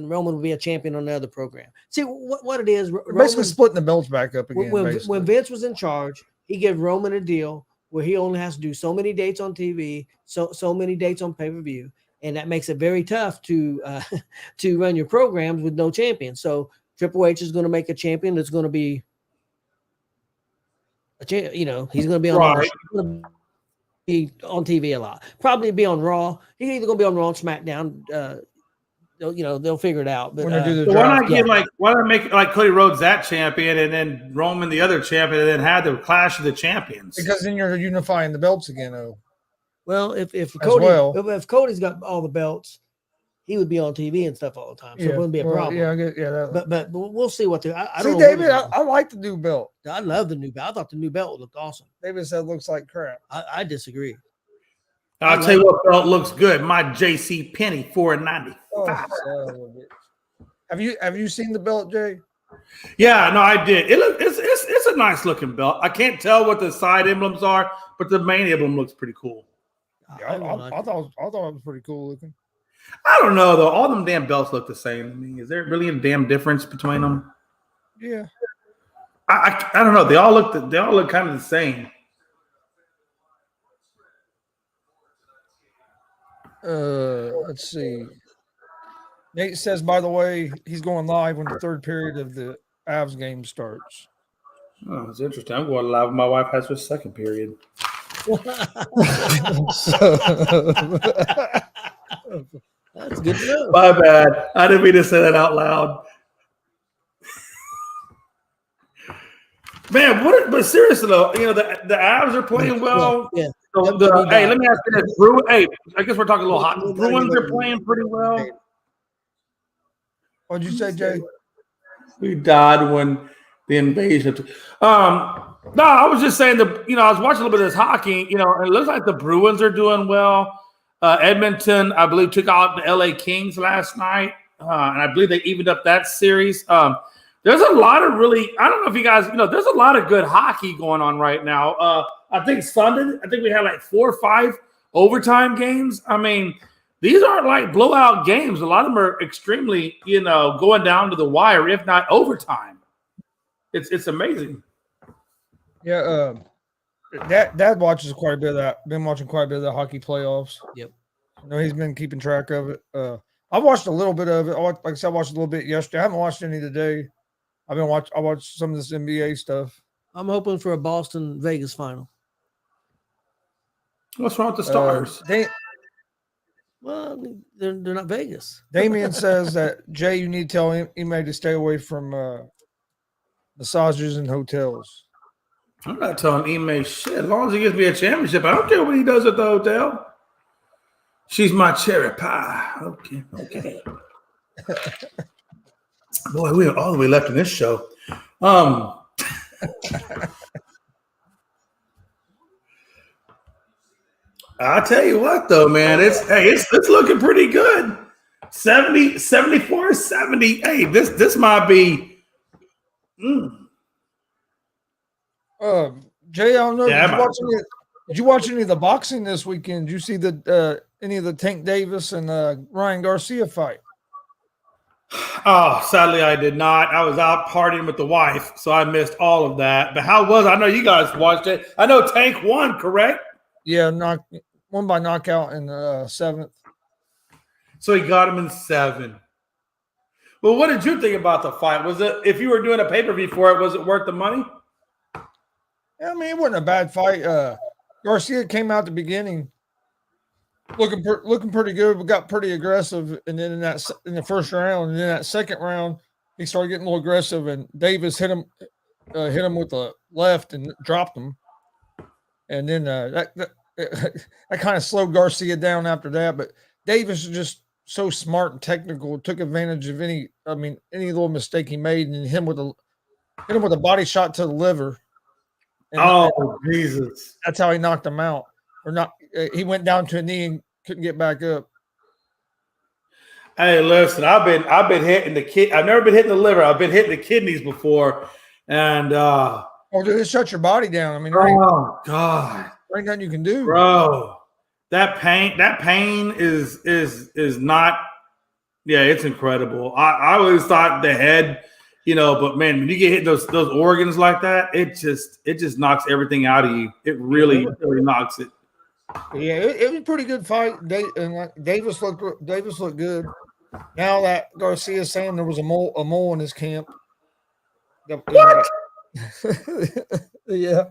Roman will be a champion on the other program. See what it is. Basically splitting the belts back up again. When Vince was in charge, he gave Roman a deal where he only has to do so many dates on TV, so many dates on pay-per-view, and that makes it very tough to run your programs with no champion. So Triple H is going to make a champion that's going to be he's going to be on. Right. Be on TV a lot. Probably be on Raw. He's either going to be on Raw and SmackDown. They'll figure it out. But why not make like Cody Rhodes that champion and then Roman the other champion and then have the Clash of the Champions? Because then you're unifying the belts again. Well, if Cody's got all the belts, he would be on TV and stuff all the time, so it wouldn't be a problem. Yeah, I get, but we'll see what they. I see, don't David. I like the new belt. I love the new belt. I thought the new belt looked awesome. David said it looks like crap. I disagree. I'll tell you what belt looks good. My JC Penney $4.95. Oh, have you seen the belt, Jay? Yeah, no, I did. It's a nice looking belt. I can't tell what the side emblems are, but the main emblem looks pretty cool. Yeah, I thought it was pretty cool looking. I don't know though. All them damn belts look the same to me. Is there really a damn difference between them? Yeah. I don't know. They all look kind of the same. Let's see. Nate says, by the way, he's going live when the 3rd period of the Avs game starts. Oh, it's interesting. I'm going live. My wife has her 2nd period. That's good to know. My bad. I didn't mean to say that out loud. Man, but seriously though, the Avs are playing well. Yeah. So hey, let me ask you this. Hey, I guess we're talking a little hot. Bruins are playing pretty well. What'd you say, Jay? We died when the invasion. No, I was just saying I was watching a little bit of this hockey. It looks like the Bruins are doing well. Edmonton, I believe, took out the LA Kings last night, and I believe they evened up that series. There's a lot of I don't know if you guys, there's a lot of good hockey going on right now. I think Sunday, we had like 4 or 5 overtime games. I mean, these aren't like blowout games. A lot of them are extremely, going down to the wire, if not overtime. It's amazing. Yeah, Dad watches quite a bit of that. Been watching quite a bit of the hockey playoffs. Yep. He's been keeping track of it. I watched a little bit of it. Like I said, I watched a little bit yesterday. I haven't watched any today. I watched some of this NBA stuff. I'm hoping for a Boston Vegas final. What's wrong with the Stars? Well, they're not Vegas. Damien says that Jay, you need to tell Ime to stay away from massages and hotels. I'm not telling Ime shit. As long as he gives me a championship, I don't care what he does at the hotel. She's my cherry pie. Okay. Boy, we are all the way left in this show. I'll tell you what, though, man. It's looking pretty good. 74-70. Hey, this might be. Jay, I don't know. Yeah, did you watch any of the boxing this weekend? Did you see any of the Tank Davis and Ryan Garcia fight? Oh, sadly, I did not. I was out partying with the wife, so I missed all of that. But how was it? I know you guys watched it. I know Tank won, correct? Yeah, won by knockout in the 7th. So he got him in 7. Well, what did you think about the fight? Was it, if you were doing a pay-per-view for it, was it worth the money? Yeah, I mean, it wasn't a bad fight. Garcia came out at the beginning looking pretty good. We got pretty aggressive, and then in the first round, and then that second round, he started getting a little aggressive, and Davis hit him with the left and dropped him, and then that kind of slowed Garcia down after that. But Davis is just so smart and technical, took advantage of any little mistake he made, and hit him with a body shot to the liver. And Jesus! That's how he knocked him out. Or not? He went down to a knee and couldn't get back up. Hey, listen, I've been hitting the kid. I've never been hitting the liver. I've been hitting the kidneys before, and dude, it shut your body down. I mean, God, there ain't nothing you can do, bro. That pain is not. Yeah, it's incredible. I always thought the head. But man, when you get hit those organs like that, it just knocks everything out of you. It really knocks it. Yeah, it was a pretty good fight. Davis looked good. Now that Garcia's saying there was a mole in his camp. What? Yeah.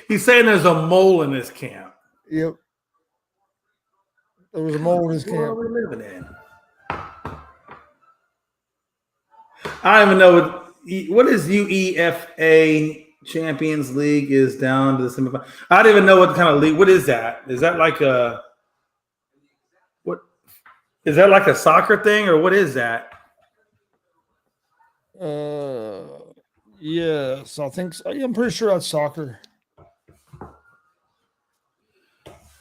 He's saying there's a mole in his camp. Yep. There was a mole in his camp. What are we living in? I don't even know what is UEFA Champions League is down to the semifinal. I don't even know what kind of league. What is that? Is that like a soccer thing, or what is that? Yes, I think so. I'm pretty sure that's soccer.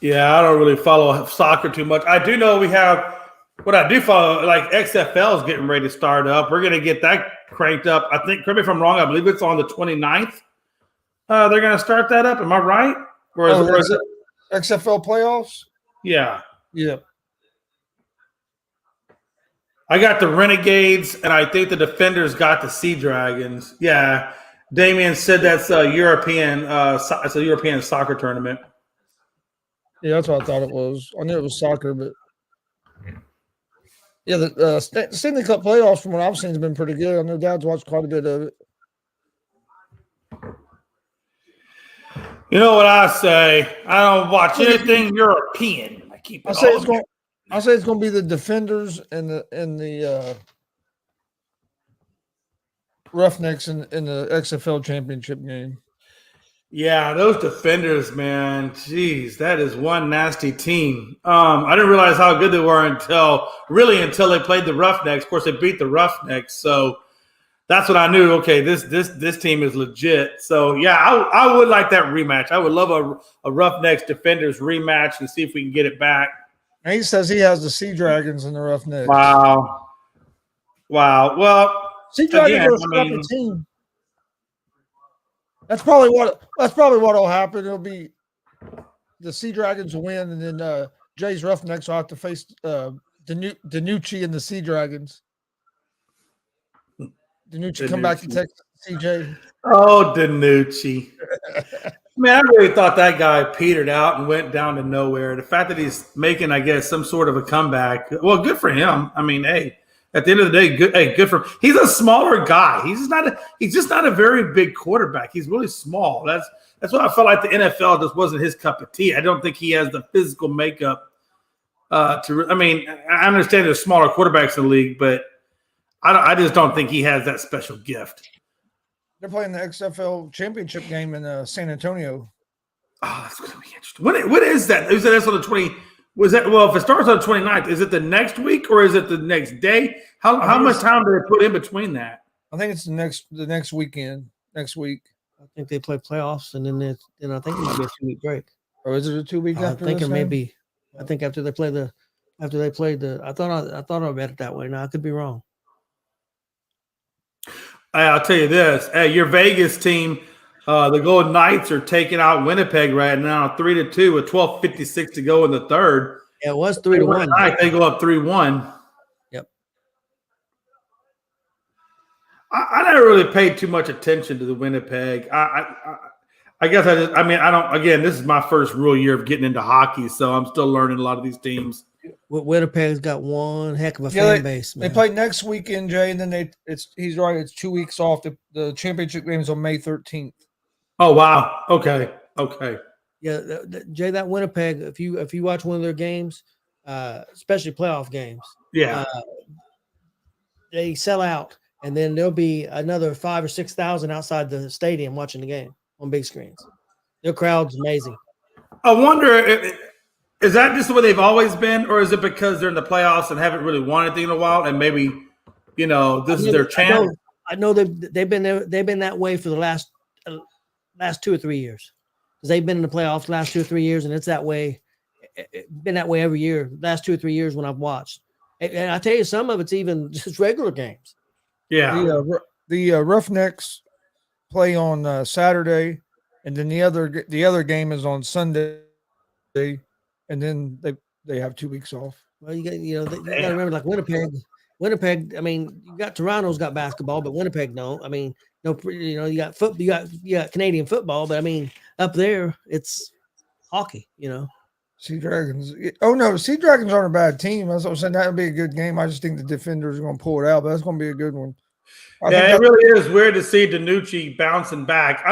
Yeah, I don't really follow soccer too much. I do know we have. What I do follow, like XFL is getting ready to start up. We're going to get that cranked up. I think, correct me if I'm wrong, I believe it's on the 29th. They're going to start that up. Am I right? Or is it XFL playoffs? Yeah. Yeah. I got the Renegades, and I think the Defenders got the Sea Dragons. Yeah. Damien said that's a European. It's a European soccer tournament. Yeah, that's what I thought it was. I knew it was soccer, but. Yeah, the Stanley Cup playoffs, from what I've seen, has been pretty good. I know Dad's watched quite a bit of it. You know what I say? I don't watch anything European. I say it's going to be the Defenders and the Roughnecks in the XFL championship game. Yeah, those Defenders, man. Jeez, that is one nasty team. I didn't realize how good they were until they played the Roughnecks. Of course, they beat the Roughnecks, so that's what I knew. Okay, this team is legit. So yeah, I would like that rematch. I would love a Roughnecks Defenders rematch and see if we can get it back. And he says he has the Sea Dragons and the Roughnecks. Wow. Well, Sea Dragons are a scrappy team. That's probably what'll happen. It'll be the Sea Dragons will win, and then Jay's Roughnecks will have to face Danucci and the Sea Dragons. Danucci come back to Texas, CJ. Oh, Danucci. Man, I really thought that guy petered out and went down to nowhere. The fact that he's making, I guess, some sort of a comeback, well, good for him. I mean, hey, at the end of the day, good for him. He's a smaller guy. He's just not a very big quarterback. He's really small. That's why I felt like the NFL just wasn't his cup of tea. I don't think he has the physical makeup I mean, I understand there's smaller quarterbacks in the league, but I just don't think he has that special gift. They're playing the XFL championship game in San Antonio. Oh, that's going to be interesting. What is that? Is that on the 20? Was that, well, if it starts on the 29th, is it the next week or is it the next day? How much time do they put in between that? I think it's the next weekend. Next week. I think they play playoffs, and then I think it might be a 2-week break. Or is it a 2 week after? I think it may be. I think after they play the. I thought I read it that way. Now I could be wrong. I'll tell you this. Hey, your Vegas team, the Golden Knights, are taking out Winnipeg right now, 3-2 with 12:56 to go in the third. Yeah, it was 3-1. They go up 3-1. Yep. I never really paid too much attention to the Winnipeg. I guess I don't. Again, this is my first real year of getting into hockey, so I'm still learning a lot of these teams. Winnipeg's got one heck of a fan base. Man. They play next weekend, Jay, and then he's right. It's 2 weeks off. The championship game is on May 13th. Oh wow! Okay. Yeah, Jay, that Winnipeg. If you watch one of their games, especially playoff games, they sell out, and then there'll be another 5,000 or 6,000 outside the stadium watching the game on big screens. Their crowd's amazing. I wonder. Is that just the way they've always been, or is it because they're in the playoffs and haven't really won anything in a while, and maybe this is their chance? I know they've been there. They've been that way for the last 2 or 3 years, because they've been in the playoffs the last 2 or 3 years, and it's that way. It's been that way every year. Last 2 or 3 years when I've watched, and I tell you, some of it's even just regular games. Yeah, the Roughnecks play on Saturday, and then the other game is on Sunday. And then they have 2 weeks off. Well, you got to remember, like Winnipeg. I mean, you got Toronto's got basketball, but Winnipeg don't. I mean, no, you got football, you got Canadian football, but I mean, up there it's hockey. Sea Dragons. Oh no, Sea Dragons aren't a bad team. That's what I'm saying. That would be a good game. I just think the defenders are going to pull it out, but that's going to be a good one. It really is weird to see Danucci bouncing back.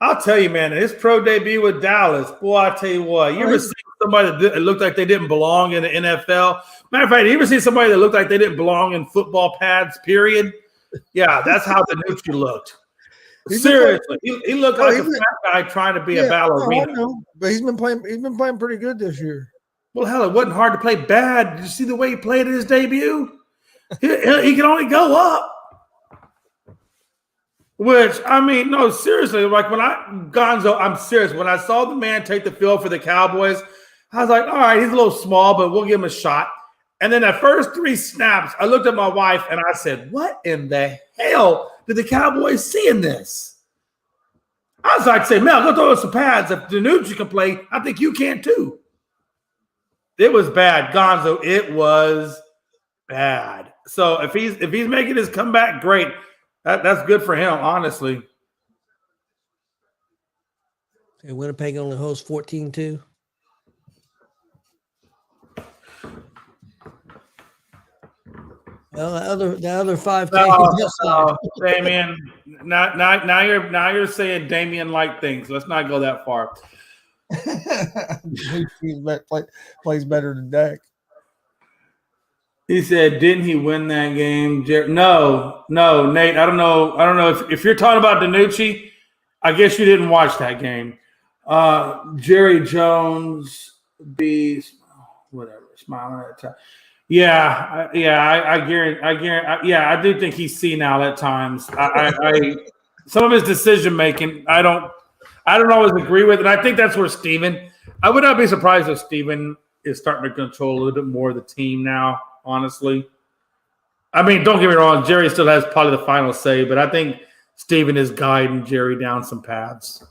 I'll tell you, man, his pro debut with Dallas, boy, I tell you what, you ever see somebody that looked like they didn't belong in the NFL? Matter of fact, you ever see somebody that looked like they didn't belong in football pads, period? Yeah, that's how Danucci looked. Seriously, he looked like a fat guy trying to be a ballerina. No, but he's been playing pretty good this year. Well, hell, it wasn't hard to play bad. Did you see the way he played at his debut? He can only go up. Which, I mean, no, seriously, like Gonzo, I'm serious. When I saw the man take the field for the Cowboys, I was like, all right, he's a little small, but we'll give him a shot. And then the first 3 snaps, I looked at my wife and I said, what in the hell did the Cowboys see in this? I was like, Mel, go throw us some pads. If Danucci can play, I think you can too. It was bad, Gonzo. It was bad. So if he's making his comeback, great. That's good for him, honestly. Okay, Winnipeg only hosts 14-2. Well, the other 5 games. Damien. Now you're saying Damien like things. Let's not go that far. He plays better than Dak. He said, "Didn't he win that game?" No, Nate. I don't know if you're talking about Danucci. I guess you didn't watch that game. Jerry Jones, whatever, smiling at the time. Yeah, I guarantee. Yeah, I do think he's senile at times. I some of his decision making, I don't always agree with, and I think that's where Steven. I would not be surprised if Steven is starting to control a little bit more of the team now. Honestly, I mean, don't get me wrong. Jerry still has probably the final say, but I think Steven is guiding Jerry down some paths.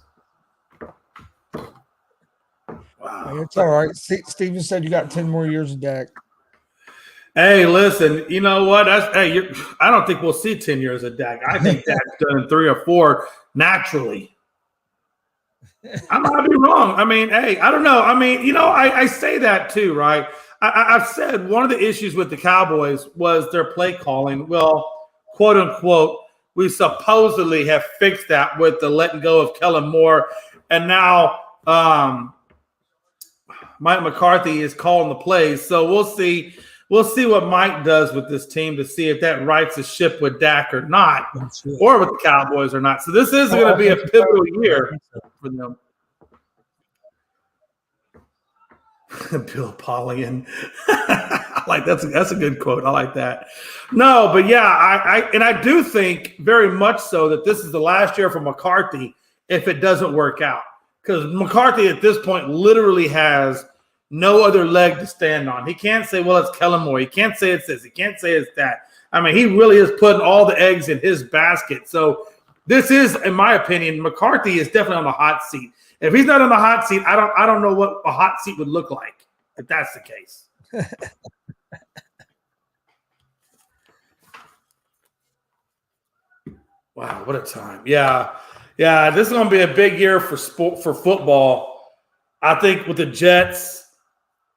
Wow. It's all right. Steven said you got 10 more years of Dak. Hey, listen, you know what? I don't think we'll see 10 years of Dak. I think Dak's done 3 or 4 naturally. I might be wrong. I mean, hey, I don't know. I mean, I say that too, right? I've said one of the issues with the Cowboys was their play calling. Well, quote unquote, we supposedly have fixed that with the letting go of Kellen Moore. And now Mike McCarthy is calling the plays. So we'll see. We'll see what Mike does with this team to see if that rights the ship with Dak or not, or with the Cowboys or not. So this is going to be a pivotal year for them. Bill Polian. Like that's a good quote. I like that. No, but yeah, I do think very much so that this is the last year for McCarthy if it doesn't work out. Because McCarthy at this point literally has no other leg to stand on. He can't say, well, it's Kellen Moore. He can't say it's this. He can't say it's that. I mean, he really is putting all the eggs in his basket. So this is, in my opinion, McCarthy is definitely on the hot seat. If he's not on the hot seat, I don't know what a hot seat would look like if that's the case. Wow, what a time. Yeah, this is going to be a big year for football. I think with the Jets,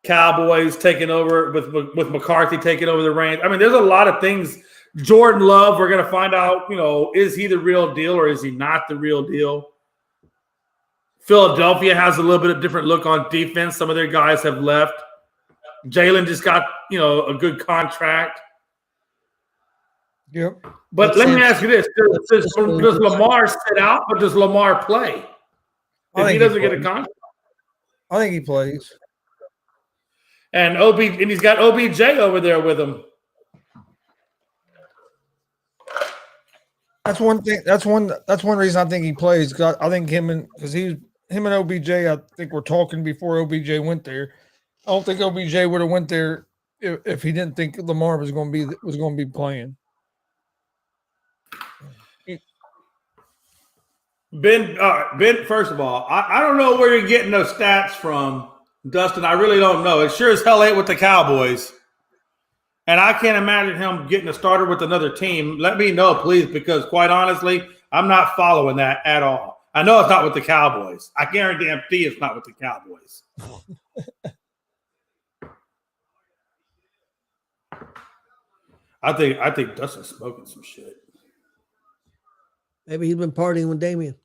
Cowboys taking over, with McCarthy taking over the reins. I mean, there's a lot of things. Jordan Love, we're going to find out, is he the real deal or is he not the real deal? Philadelphia has a little bit of different look on defense. Some of their guys have left. Jalen just got, a good contract. Yep. But let me ask you this. Does Lamar sit out or does Lamar play if he doesn't get a contract? I think he plays. And he's got OBJ over there with him. That's one thing. That's one reason I think he plays. Because I think him and OBJ. I think we're talking before OBJ went there. I don't think OBJ would have went there if he didn't think Lamar was going to be playing. Ben, first of all, I don't know where you're getting those stats from, Dustin. I really don't know. It sure as hell ain't with the Cowboys. And I can't imagine him getting a starter with another team. Let me know, please, because quite honestly, I'm not following that at all. I know it's not with the Cowboys. I guarantee it's not with the Cowboys. I think Dustin's smoking some shit. Maybe he's been partying with Damian.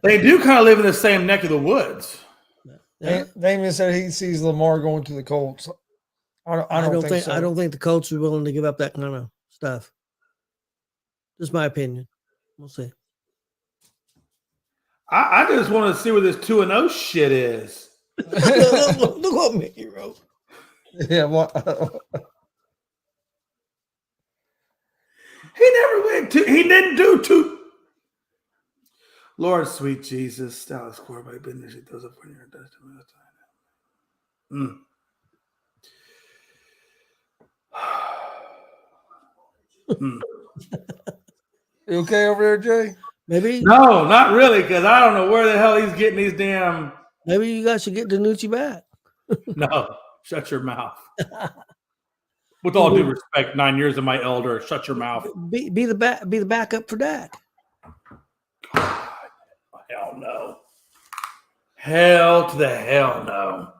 They do kind of live in the same neck of the woods. Yeah. Damian said he sees Lamar going to the Colts. I don't think so. I don't think the Colts are willing to give up that kind of stuff. Just my opinion. We'll see. I just want to see where this 2-0 shit is. Look what Mickey wrote. Yeah, well, he never went to. He didn't do two. Lord, sweet Jesus, Dallas quarterback business. He does it for you. You okay over there, Jay? Maybe. No, not really, because I don't know where the hell he's getting these damn. Maybe you guys should get Danucci back. No, shut your mouth. With all due respect, 9 years of my elder, shut your mouth. Be the backup for Dak. God, hell no. Hell to the hell no.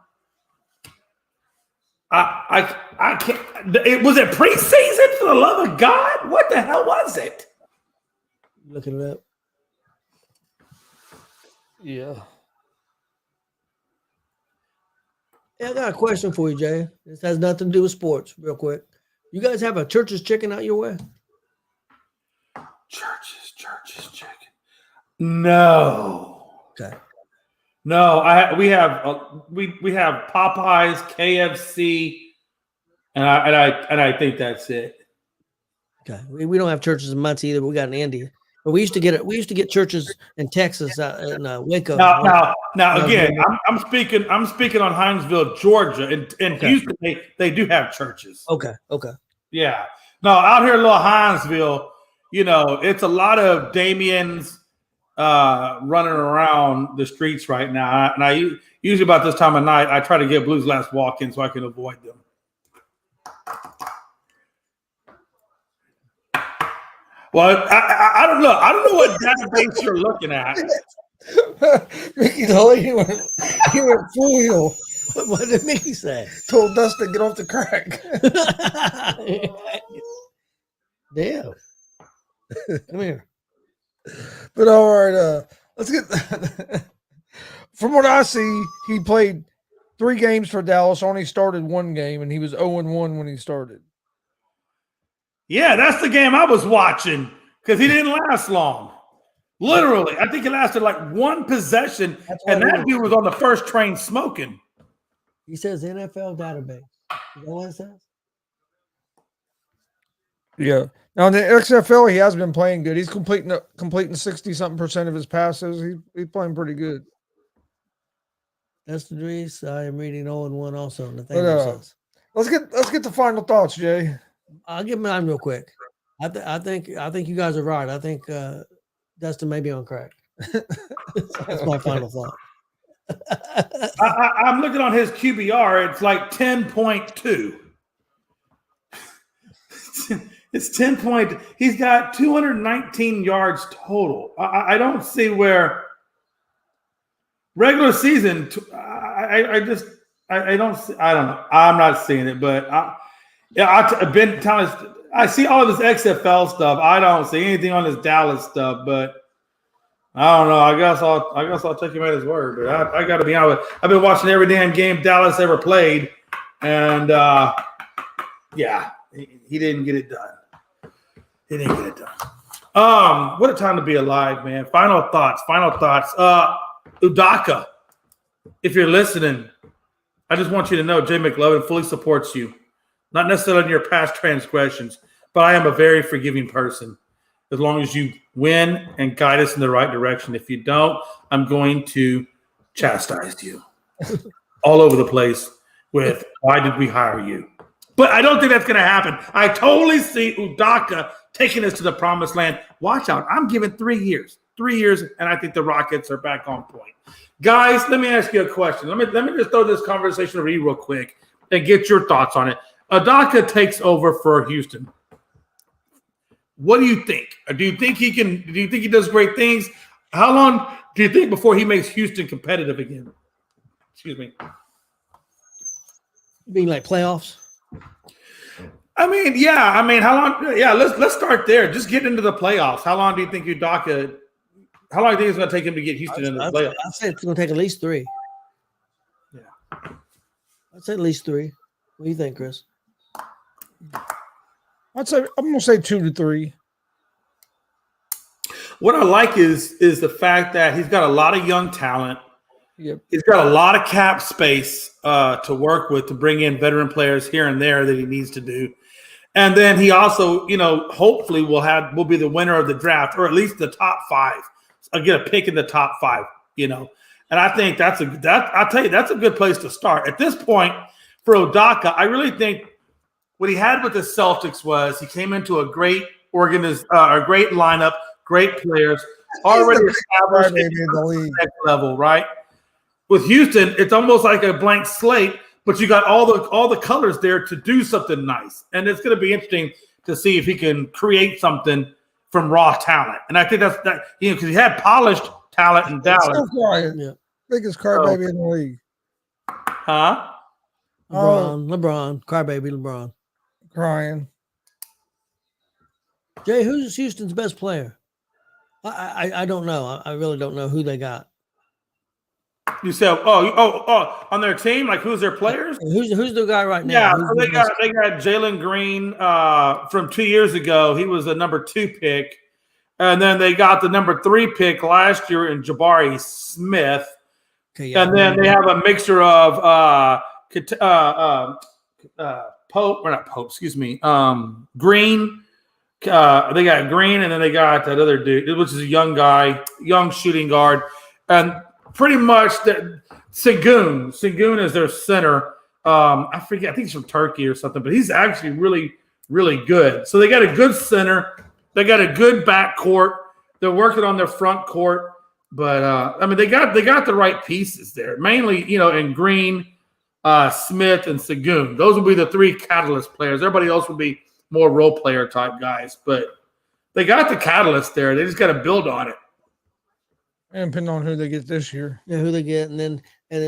I can't. Was it preseason, for the love of God? What the hell was it? Looking it up. Yeah. Hey, I got a question for you, Jay. This has nothing to do with sports, real quick. You guys have a Church's chicken out your way? Church's chicken. No. Okay. No, we have Popeyes, KFC, and I think that's it. Okay. We don't have Church's in Muncie either. But we got in India. But we used to get Church's in Texas, in Waco. Now again, I'm speaking on Hinesville, Georgia, and Okay. Houston. They do have churches. Okay. Yeah. No, out here in little Hinesville, it's a lot of Damien's running around the streets right now. And I usually about this time of night, I try to get Blues Last Walk in so I can avoid them. Well, I don't know. I don't know what database you're looking at. Mickey told he went full heel. What did Mickey say? Told Dustin get off the crack. Damn. Come here. But all right, let's get. From what I see, he played 3 games for Dallas. Only started 1 game, and he was 0-1 when he started. Yeah, that's the game I was watching because he didn't last long. Literally, I think he lasted like 1 possession, and that dude was on the first train smoking. He says NFL database. Is that what it says? Yeah. Now in the XFL, he has been playing good. He's completing 60-something% of his passes. He's playing pretty good. That's the Drees. I am reading 0-1 also in the thing. But, let's get the final thoughts, Jay. I'll give mine real quick. I think you guys are right. I think Dustin may be on crack. That's my final thought. I'm looking on his QBR. It's like 10.2. It's 10 point. He's got 219 yards total. I don't see where regular season. I don't see. I don't know. I'm not seeing it, but I've been telling. I see all of his XFL stuff. I don't see anything on his Dallas stuff, but I don't know. I guess I'll take him at his word. But I got to be honest with you. I've been watching every damn game Dallas ever played, and yeah, he didn't get it done. He didn't get it done. What a time to be alive, man. Final thoughts. Udaka, if you're listening, I just want you to know Jay McLovin fully supports you. Not necessarily in your past transgressions, but I am a very forgiving person. As long as you win and guide us in the right direction. If you don't, I'm going to chastise you all over the place with why did we hire you? But I don't think that's going to happen. I totally see Udaka taking us to the promised land. Watch out. I'm giving 3 years. 3 years, and I think the Rockets are back on point. Guys, let me ask you a question. Let me just throw this conversation over you real quick and get your thoughts on it. Udaka takes over for Houston. What do you think? Do you think he does great things? How long do you think before he makes Houston competitive again? Excuse me. You mean like playoffs? I mean, yeah. I mean, how long? Yeah, let's start there. Just get into the playoffs. How long do you think Udaka? How long do you think it's going to take him to get Houston into the playoffs? I'd say it's going to take at least 3. Yeah, I'd say at least 3. What do you think, Chris? I'm going to say 2 to 3. What I like is the fact that he's got a lot of young talent. Yep. He's got a lot of cap space to work with to bring in veteran players here and there that he needs to do. And then he also, hopefully will be the winner of the draft, or at least the top 5. I'll get a pick in the top 5, And I think that's a good place to start. At this point, for Udaka, I really think what he had with the Celtics was he came into a great great lineup, great players, already established at the next level, right? With Houston, it's almost like a blank slate, but you got all the colors there to do something nice. And it's going to be interesting to see if he can create something from raw talent. And I think that's because he had polished talent in Dallas. Still crying. Yeah. Biggest crybaby in the league. Huh? LeBron, crybaby LeBron. Crying. Jay, who's Houston's best player? I don't know. I really don't know who they got. You said, on their team, like who's their players? Who's the guy right now? Yeah, so they got Jalen Green from 2 years ago. He was the number 2 pick, and then they got the number 3 pick last year in Jabari Smith. Okay, yeah, and then they have a mixture of Green. They got Green, and then they got that other dude, which is a young guy, young shooting guard, and pretty much Sengun. Sengun is their center. I forget. I think he's from Turkey or something, but he's actually really, really good. So they got a good center. They got a good backcourt. They're working on their front court, but I mean they got the right pieces there. Mainly, in Green, Smith, and Sagoon. Those will be the three catalyst players. Everybody else will be more role player type guys, but they got the catalyst there. They just got to build on it. And depending on who they get this year. Yeah, who they get, and then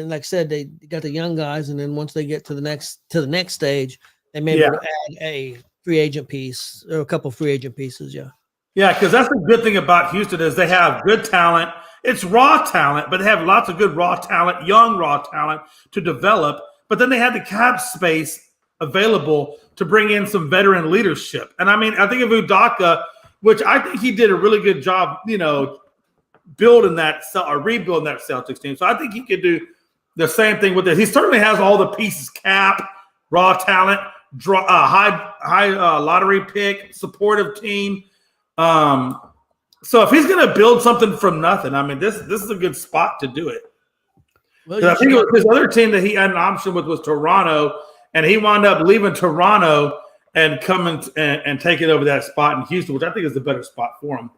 like I said, they got the young guys, and then once they get to the next stage, they may add a free agent piece or a couple free agent pieces. Yeah. Yeah, because that's the good thing about Houston is they have good talent. It's raw talent, but they have lots of good raw talent, young raw talent to develop. But then they have the cap space available to bring in some veteran leadership. And I mean, I think of Udoka, which I think he did a really good job, building that or rebuilding that Celtics team. So I think he could do the same thing with it. He certainly has all the pieces: cap, raw talent, high lottery pick, supportive team. So if he's going to build something from nothing, I mean, this is a good spot to do it. Well, I think his other team that he had an option with was Toronto, and he wound up leaving Toronto and coming and taking over that spot in Houston, which I think is the better spot for him.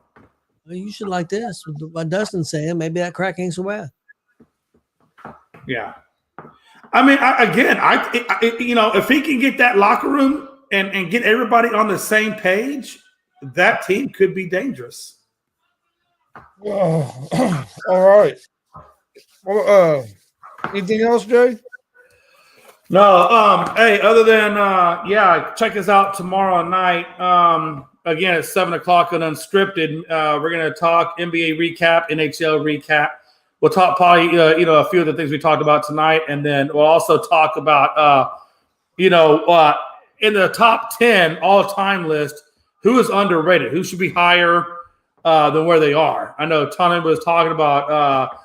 Well, you should like this. What Dustin's saying, maybe that crack ain't so bad. Yeah. I mean, if he can get that locker room and get everybody on the same page, that team could be dangerous. Oh, all right. Well, anything else, Jay? No. Hey, other than check us out tomorrow night. Again, at 7:00 on Unscripted. We're going to talk NBA recap, NHL recap. We'll talk probably a few of the things we talked about tonight, and then we'll also talk about in the top 10 all-time list, who is underrated, who should be higher than where they are. I know Tony was talking about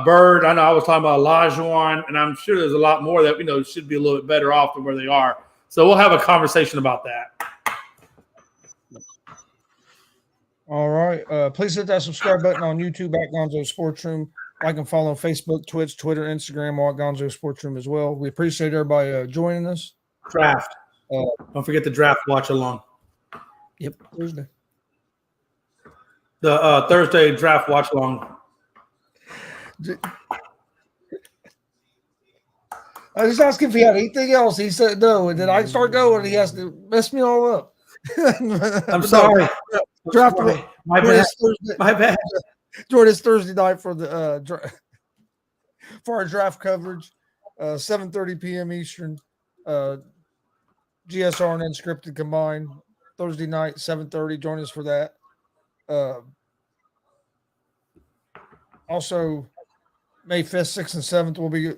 Bird. I know I was talking about Olajuwon, and I'm sure there's a lot more that should be a little bit better off than where they are. So we'll have a conversation about that. All right. Please hit that subscribe button on YouTube at Gonzo'S Sports Room. Like and follow on Facebook, Twitch, Twitter, Instagram, all at Gonzo'S Sports Room as well. We appreciate everybody joining us. Draft. Don't forget the draft watch along. Yep, Thursday. The Thursday draft watch along. I was asking if he had anything else. He said no, and then I start going, and he has to mess me all up. I'm sorry. Draft. My bad. Join us Thursday night for the for our draft coverage, 7:30 p.m. Eastern. G.S.R. and Unscripted combined. Thursday night, 7:30. Join us for that. Also, May 5th, 6th, and 7th, we'll be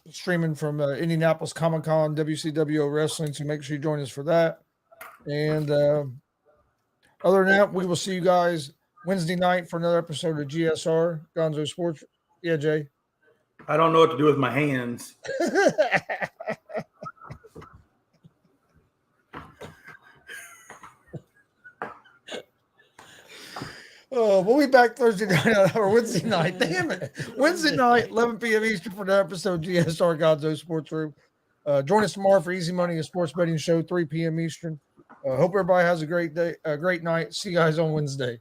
streaming from Indianapolis Comic-Con, WCWO Wrestling, so make sure you join us for that. And other than that, we will see you guys Wednesday night for another episode of G.S.R. Gonzo'S Sports. Yeah, Jay. I don't know what to do with my hands. Oh, we'll be back Thursday night or Wednesday night. Damn it. Wednesday night, 11 p.m. Eastern for another episode of G.S.R. Gonzo'S Sports Room. Join us tomorrow for Easy Money, a sports betting show, 3 p.m. Eastern. Hope everybody has a great day, a great night. See you guys on Wednesday.